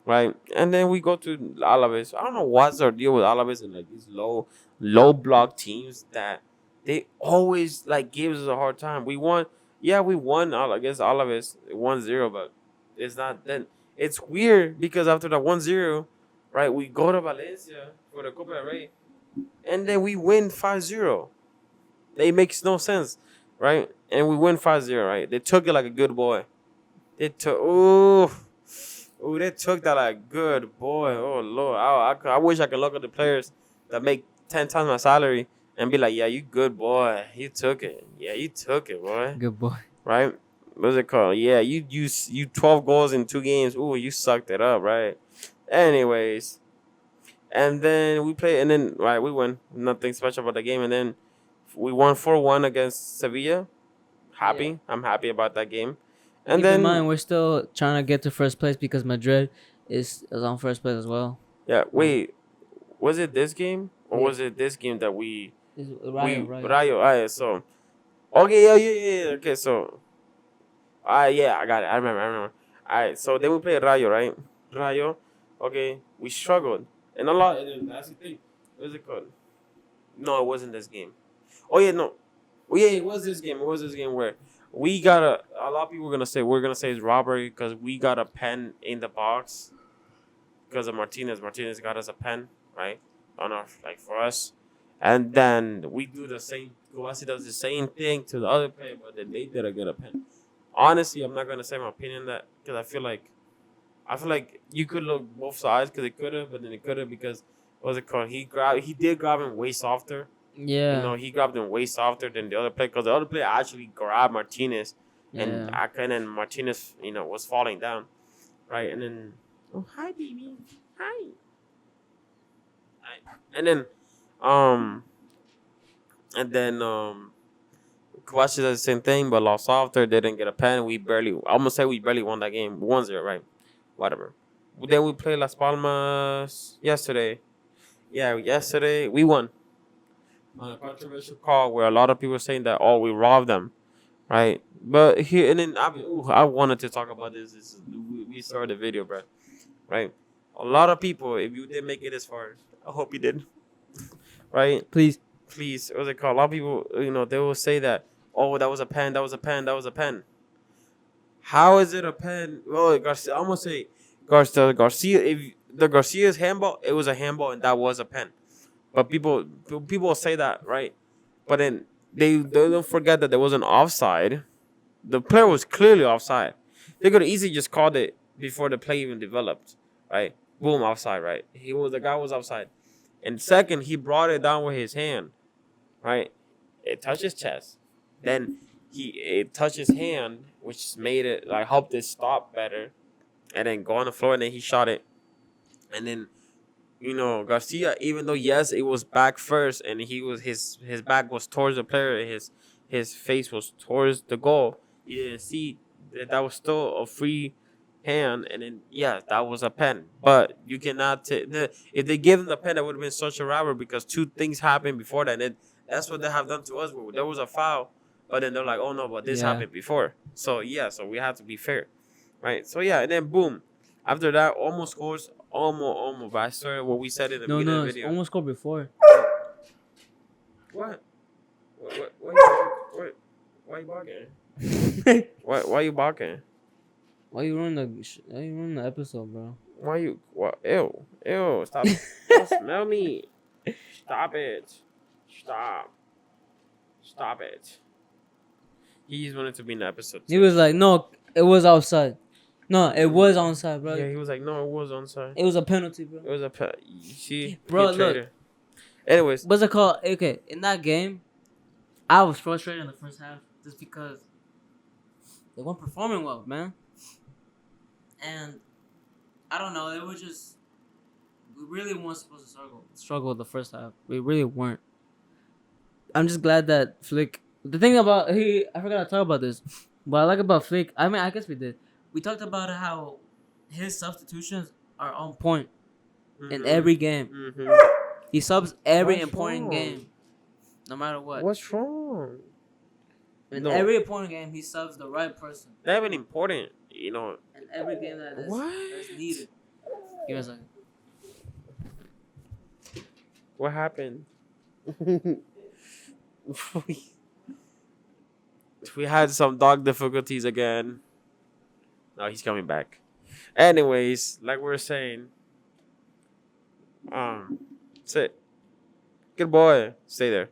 Right, and then we go to Alaves. I don't know what's our deal with Alaves and like these low block teams that they always like gives us a hard time. We won, yeah, we won against Alaves 1-0, but it's not then. It's weird because after the 1-0, right, we go to Valencia for the Copa del Rey, and then we win 5-0. It makes no sense, right? And we win 5-0, right? They took it like a good boy. They took they took that like good boy. Oh Lord, I wish I could look at the players that make 10 times my salary and be like, yeah, you good boy. You took it. Yeah, you took it, boy. Good boy. Right? What's it called? Yeah, you 12 goals in 2 games. Ooh, you sucked it up, right? Anyways, and then we play, and then right, we win. Nothing special about the game, and then we won 4-1 against Sevilla. Happy, Yeah. I'm happy about that game. And Keep in then mind, we're still trying to get to first place because Madrid is on first place as well. yeah, wait, was it this game or Yeah. was it this game that we Rayo, Rayo. Rayo? Alright, so okay, yeah. Okay, so yeah, I got it. I remember. Alright, so then we played Rayo, right? Rayo, okay, we struggled, and a lot. And then that's the thing. What's it called? No, it wasn't this game. Oh yeah, no. Oh yeah, it was this game. It was this game where we got a lot of people we're gonna say it's robbery because we got a pen in the box because of Martinez. Martinez got us a pen, right? On our like for us. And then we do the same Kawasi does the same thing to the other player, but then they didn't get a pen. Honestly, I'm not gonna say my opinion on that because I feel like you could look both sides because it could have, but then it could have because what was it called? He did grab him way softer. Yeah. You know, he grabbed him way softer than the other player because the other player actually grabbed Martinez, and Yeah. then Martinez, was falling down, right? And then, oh hi baby, hi. And then, um, Kawhi does the same thing, but lost after. They didn't get a pen. I'm gonna say we barely won that game, 1-0, right? Whatever. Then we played Las Palmas yesterday. Yeah, yesterday we won. On a controversial call where a lot of people were saying that we robbed them, right? But here and then I wanted to talk about this. We started the video, bro, right? A lot of people, if you did make it this far, I hope you did, right? Please. Please, what's it called? A lot of people, they will say that, oh, that was a pen, that was a pen, that was a pen. How is it a pen? Well, Garcia, I'm gonna say Garcia. If the Garcia's handball, it was a handball, and that was a pen. But people say that, right? But then they don't forget that there was an offside. The player was clearly offside. They could have easily just called it before the play even developed, right? Boom, offside, right? The guy was offside. And second, he brought it down with his hand, right? It touched his chest. Then it touched his hand, which made it like helped it stop better, and then go on the floor. And then he shot it, and then Garcia, even though yes, it was back first, and his back was towards the player, his face was towards the goal. You didn't see that was still a free hand, and then yeah, that was a pen. But you cannot if they gave him the pen, that would have been such a robbery because two things happened before that. And that's what they have done to us. There was a foul, but then they're like, oh no, but this happened before. So yeah, so we have to be fair, right? So yeah, and then boom, after that, almost scores. Almost. But I started what we said in the beginning of the video. Almost scored before. What? Why you barking? Why you barking? Why you ruin the episode, bro? Why you? What? Ew! Stop! Don't smell me! Stop it! Stop it! He just wanted to be in the episode. He was like, no, it was outside. No, it was onside, bro. Yeah, he was like, no, it was onside. It was a penalty, bro. It was a you see, bro. Look. Anyways, what's it called? Okay, in that game, I was frustrated in the first half just because they weren't performing well, man. And I don't know, we really weren't supposed to struggle the first half. We really weren't. I'm just glad that Flick. The thing about I forgot to talk about this. What I like about Flick, I mean, I guess we did. We talked about how his substitutions are on point in Mhm. every game. Mhm. He subs every What's important wrong? game, no matter what. What's wrong? In No, every important game, he subs the right person. not even important. You know In every game that's what? needed. Give me a second. What happened? we we had some dog difficulties again. No, he's coming back. Anyways, like we were saying, sit. Good boy. Stay there.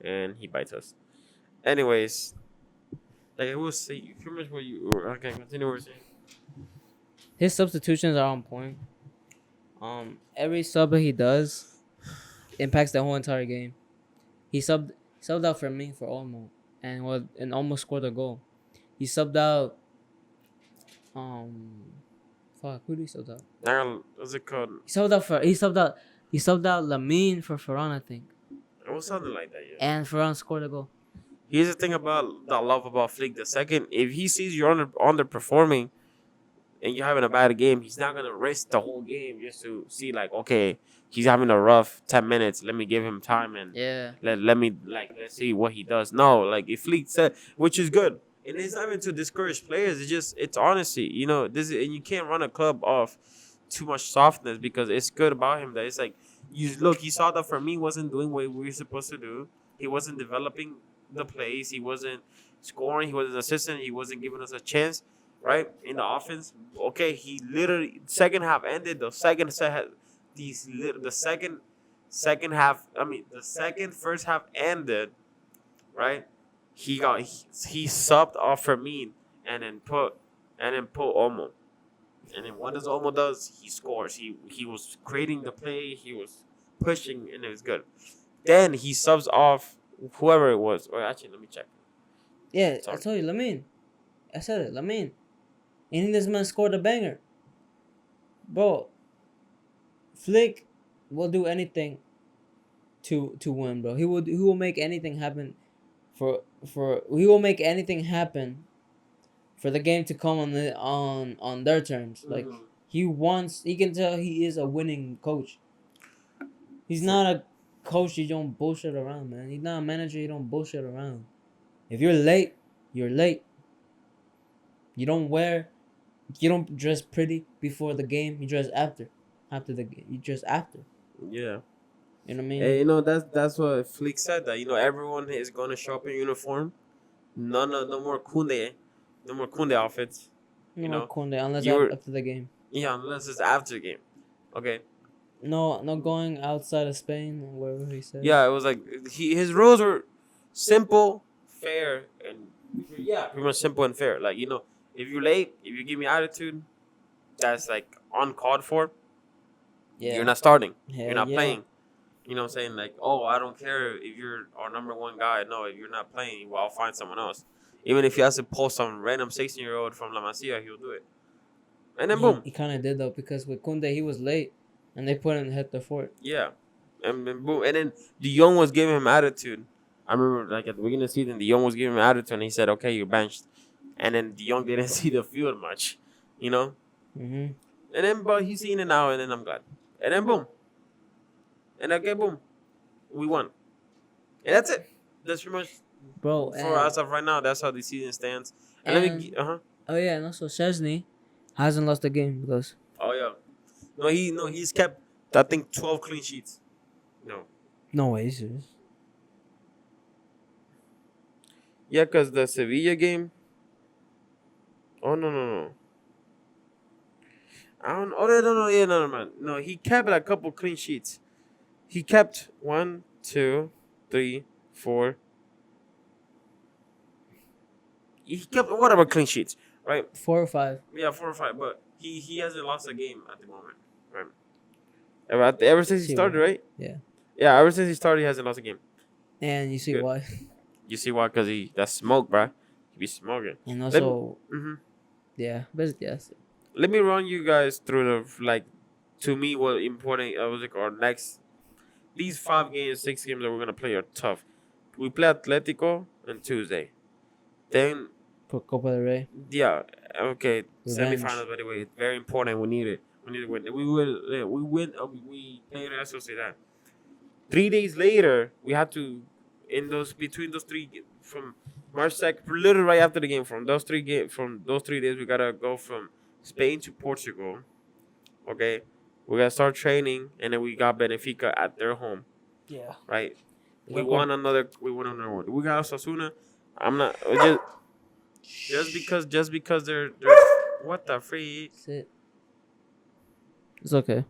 And he bites us. Anyways, like I was saying, you remember what you were okay, continue what you were saying. His substitutions are on point. Every sub that he does impacts the whole entire game. He subbed out for me for Olmo, and almost scored a goal. He subbed out fuck, who did he sub out? What's it called? He subbed out Lamine for Ferran, I think. It was something like that, yeah. And Ferran scored a goal. Here's the thing about that I love about Flick. The second, if he sees you're underperforming and you're having a bad game, he's not gonna risk the whole game just to see like, okay, he's having a rough 10 minutes. Let me give him time and Yeah. let's see what he does. No, like if Fleet said, which is good, and it's not even to discourage players. It's honesty. You know and you can't run a club off too much softness because it's good about him that it's like you look. He saw that for me wasn't doing what we were supposed to do. He wasn't developing the plays. He wasn't scoring. He wasn't assisting. He wasn't giving us a chance. Right in the offense. Okay, he literally second half ended. The second half. I mean, the second first half ended. Right, he subbed off Fermin and then put Olmo. And then what does Olmo does? He scores. He was creating the play. He was pushing, and it was good. Then he subs off whoever it was. Or actually, let me check. Yeah, Sorry. I told you, Lamine. I said it, Lamine. And this man scored a banger. Bro, Flick will do anything to win, bro. He will make anything happen he will make anything happen for the game to come on their terms. Like he can tell he is a winning coach. He's not a coach you don't bullshit around, man. He's not a manager you don't bullshit around. If you're late, you're late. You don't dress pretty before the game. You dress after the game. You dress after. Yeah. You know what I mean? And that's what Flick said that everyone is gonna show up in uniform. No more Kunde outfits. No more Conde unless after the game. Yeah, unless it's after the game. Okay. No going outside of Spain or wherever he said. Yeah, it was like his rules were simple, fair, and pretty much simple and fair. Like if you're late, if you give me attitude, that's like uncalled for. Yeah. You're not starting. Hell You're not yeah. playing. You know what I'm saying? Like, oh, I don't care if you're our number one guy. No, if you're not playing, well, I'll find someone else. Even if he has to pull some random 16-year-old from La Masia, he'll do it. And then boom. He kind of did though because with Kunde he was late, and they put him hit the fort. Yeah. And then boom. And then De Jong was giving him attitude. I remember like at the beginning of the season, De Jong was giving him attitude, and he said, "Okay, you're benched." And then De Jong didn't see the field much, Mhm. And then, but he's seeing it now, and then I'm glad. And then boom. And okay, boom, we won. And that's it. That's pretty much, bro. For us of right now. That's how the season stands. And let me, Oh yeah, and also Szczesny hasn't lost a game because. Oh yeah. He's kept I think 12 clean sheets. No way, serious. Yeah, cause the Sevilla game. Oh no. I don't. Oh no. Yeah, no, man. No, he kept a couple clean sheets. He kept 1, 2, 3, 4. He kept whatever clean sheets, right? 4 or 5. Yeah, 4 or 5. But he hasn't lost a game at the moment, right? Ever since he started, right? Yeah. Yeah, ever since he started, he hasn't lost a game. And you see Good. why? You see why? Cause that's smoke, bruh. He be smoking. And also, Yeah, basically yes. Let me run you guys through to me, what important. Was like our next. These 5 games, 6 games that we're gonna play are tough. We play Atletico on Tuesday. Then For Copa del Rey. yeah, Okay, Revenge. semifinals. By the way, very important. We need it. We need to win. We will. We win. We played Real Sociedad. 3 days later, we had to in those between those from March 2nd, literally right after the game. From those 3 days, we gotta go from Spain to Portugal. Okay, we gotta start training, and then we got Benfica at their home. Yeah. Right. You We gotta won go. another. We won another one. We got Osasuna. I'm not just because they're what the freak. Sit. It's okay.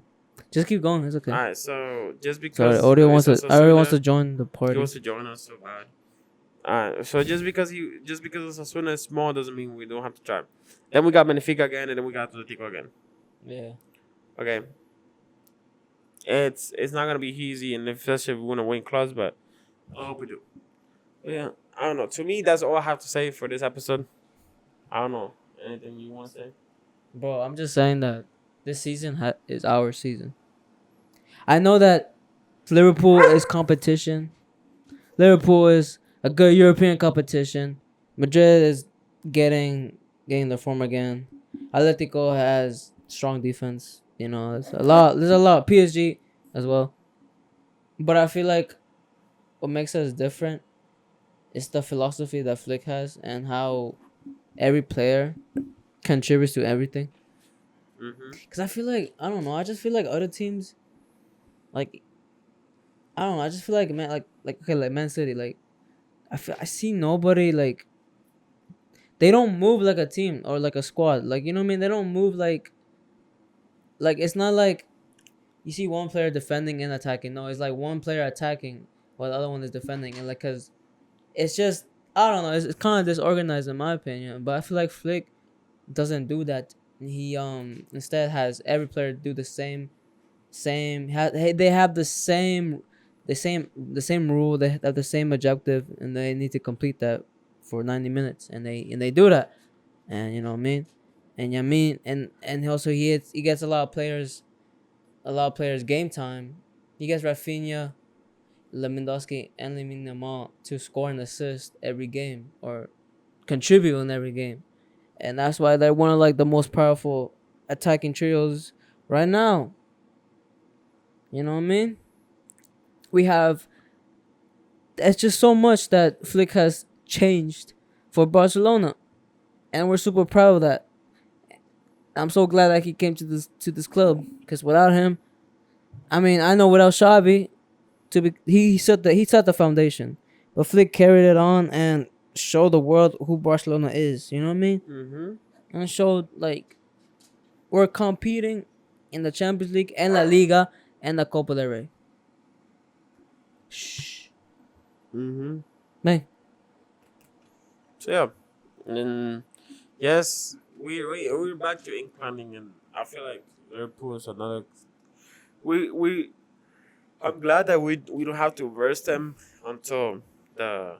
Just keep going. It's okay. All right, so just Sorry, because audio it's wants to. Audio wants Osasuna, to join the he party. wants to join us so bad. So just because Osasuna is small doesn't mean we don't have to try. Then we got Benfica again, and then we got Atletico again. Yeah. Okay. It's not gonna be easy, and especially if we want to win clubs, but I hope we do. But yeah, I don't know. To me, that's all I have to say for this episode. I don't know. Anything you want to say? Bro, I'm just saying that this season is our season. I know that Liverpool is competition. Liverpool is a good European competition. Madrid is getting the form again. Atletico has strong defense. You know, there's a lot. There's a lot. PSG as well. But I feel like what makes us different is the philosophy that Flick has and how every player contributes to everything. Cause I feel like I don't know. I just feel like other teams, like I don't know. I just feel like like Man City. Like I see nobody like they don't move like a team or like a squad. Like you know what I mean. They don't move like it's not like you see one player defending and attacking. No, it's like one player attacking while the other one is defending. And like cause it's just I don't know. It's kind of disorganized in my opinion. But I feel like Flick doesn't do that. He instead has every player do the same. They have the same rule. They have the same objective, and they need to complete that for 90 minutes, and they do that, and you know what I mean, and and also he gets a lot of players game time. He gets Rafinha, Lewandowski, and Lamine Yamal to score and assist every game or contribute in every game, and that's why they're one of like the most powerful attacking trios right now. You know what I mean? We have it's just so much that Flick has changed for Barcelona, and we're super proud of that. I'm so glad that he came to this club because without him, I mean, I know without Xavi, he set the foundation, but Flick carried it on and showed the world who Barcelona is. You know what I mean? And showed like we're competing in the Champions League and La Liga and the Copa del Rey. Shh. Man. So yeah, and then yes, we're back to ink planning, and I feel like Liverpool is another. We I'm glad that we don't have to verse them until the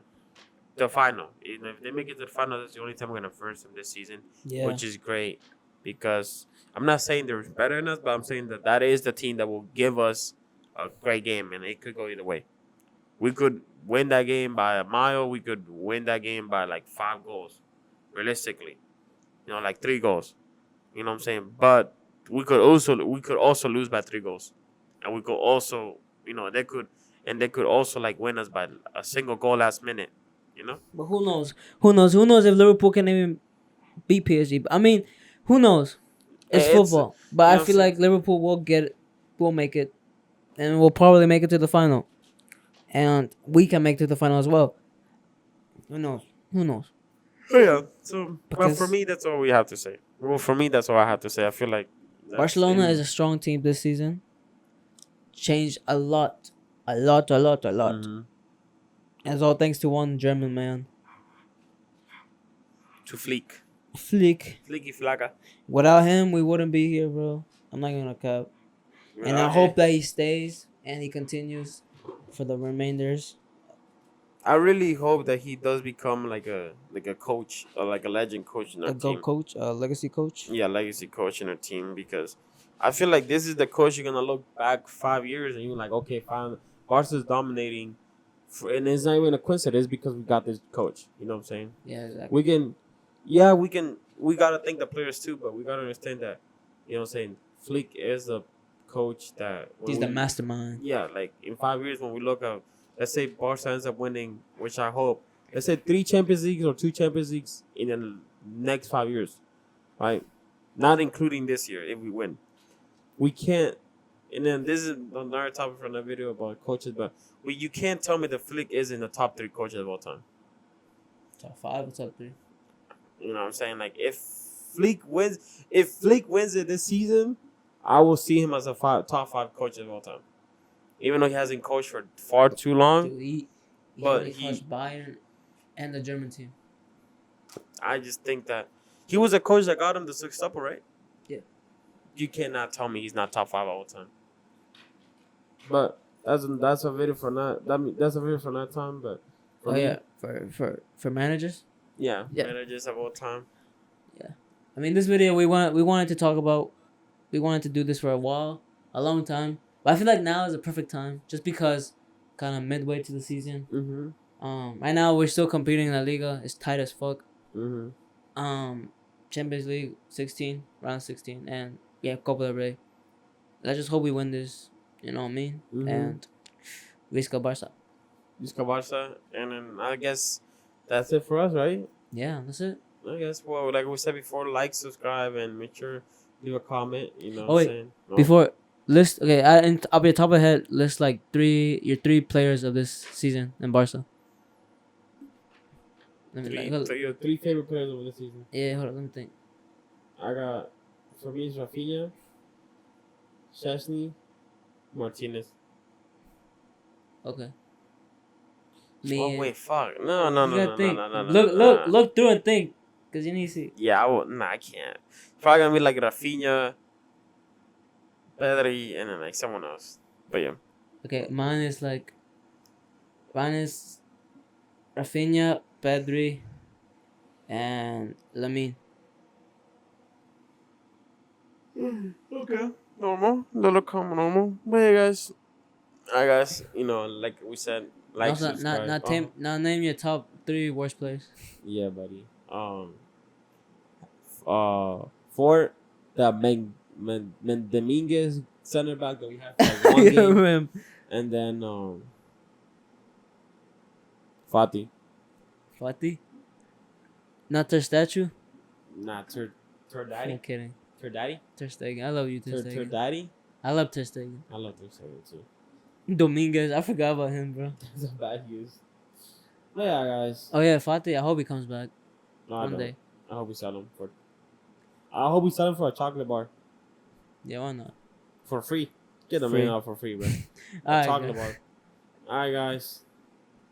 final. If they make it to the final, that's the only time we're gonna verse them this season, Yeah. which is great because I'm not saying they're better than us, but I'm saying that is the team that will give us a great game, and it could go either way. We could win that game by a mile. We could win that game by like 5 goals, realistically. Like 3 goals. You know what I'm saying? But we could also lose by 3 goals, and we could also they could also like win us by a single goal last minute. But who knows? Who knows? Who knows if Liverpool can even beat PSG? I mean, who knows? It's football. But I feel like Liverpool will make it, and will probably make it to the final. And we can make it to the final as well. Who knows? Who knows? Oh yeah. So, well, Because for me, that's all we have to say. Well, for me, that's all I have to say. I feel like Barcelona is a strong team this season. Changed a lot. A lot. Mm-hmm. And it's all thanks to one German man. To Flick. Flicky Flaca. Without him, we wouldn't be here, bro. I'm not gonna cap. And I hope that he stays and he continues for the remainders. I really hope that he does become like a coach or like a legend coach in our A team. go coach, a legacy coach. Yeah, legacy coach in our team, because I feel like this is the coach you're gonna look back 5 years and you're like, okay, fine, Barca's dominating, and it's not even a coincidence because we got this coach. You know what I'm saying? Yeah, exactly. We can we gotta thank the players too, but we gotta understand that, you know what I'm saying, Flick is a coach that He's the mastermind. yeah, like in 5 years when we look at, let's say Barca ends up winning, which I hope, let's say 3 Champions Leagues or 2 Champions Leagues in the next 5 years, right? Not including this year if we win. We can't, and then this is another topic from the video about coaches, but you can't tell me the Flick isn't the top 3 coaches of all time. Top 5 or top 3? You know what I'm saying? Like if Flick wins it this season, I will see him as a top 5 coach of all time. Even though he hasn't coached for far too long. Dude, he but coached Bayern and the German team. I just think that he was a coach that got him the sextuple, right? Yeah. You cannot tell me he's not top 5 all the time. But that's a video for that's a video for that time. But for managers. Yeah, managers of all time. Yeah, I mean this video we wanted to talk about. We wanted to do this for a long time. But I feel like now is a perfect time, just because kind of midway to the season. Mm-hmm. Right now we're still competing in La Liga. It's tight as fuck. Mm-hmm. Champions League 16, round 16, and yeah, Copa del Rey. Let's just hope we win this. You know what I mean? Mm-hmm. And Visca Barca. Visca Barca, and then I guess that's it for us, right? Yeah, that's it. I guess. Well, like we said before, like, subscribe, and make sure leave a comment. You know. Oh, wait. What I'm saying? No. Before list, okay, I'll be top of the head. List like your 3 players of this season in Barca. Your 3 favorite players of this season. Yeah, hold on, let me think. I got, for me, it's Rafinha, Szczesny, Martinez. Okay. Oh wait, fuck! No. Look through and think, cause you need to see. Yeah, I can't. Probably gonna be like Rafinha, Pedri, and then like someone else. But yeah. Okay, mine is Rafinha, Pedri, and Lamine. Okay, normal, little common normal. But yeah, guys. Alright, guys. You know, like we said, like Also, subscribe. now name your top 3 worst players. Yeah, buddy. For the Dominguez center back that we have for like 1 game, Man. and then Fati. Not Ter statue. Nah, Ter I'm Daddy. kidding. Ter Daddy. Ter Stegen. I love you, Ter Ter Stegen. Daddy. I love Ter Stegen. I love Ter Stegen too. Dominguez. I forgot about him, bro. That's a bad use. But yeah, guys. Oh yeah, Fati. I hope he comes back No, one day. I hope we sell him for. I hope we sell him for a chocolate bar Yeah, why not? for free. Get them Free. in out for free, bro. All right, chocolate guys. bar. All right, guys.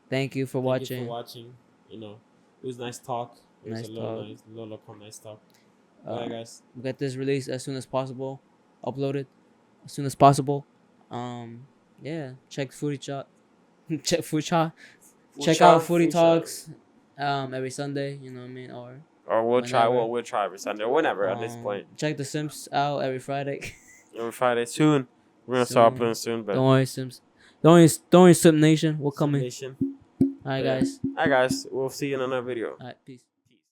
Thank you for Thank watching. you for watching. You know, it was nice talk. It was Nice a little talk. nice talk. All right, guys. We'll get this released as soon as possible. Uploaded as soon as possible. Yeah. Check Foodie Chat. Check Food Chat. Check out Foodie Talks. Every Sunday. You know what I mean? Or we'll try. whenever. We'll try every Sunday or whenever. At this point, check the Sims out every Friday. every Friday soon. We're gonna start uploading soon. But Don't worry, Sims. Don't worry, Sim Nation. We're coming. Nation. All right, guys. All right, guys. We'll see you in another video. All right, peace.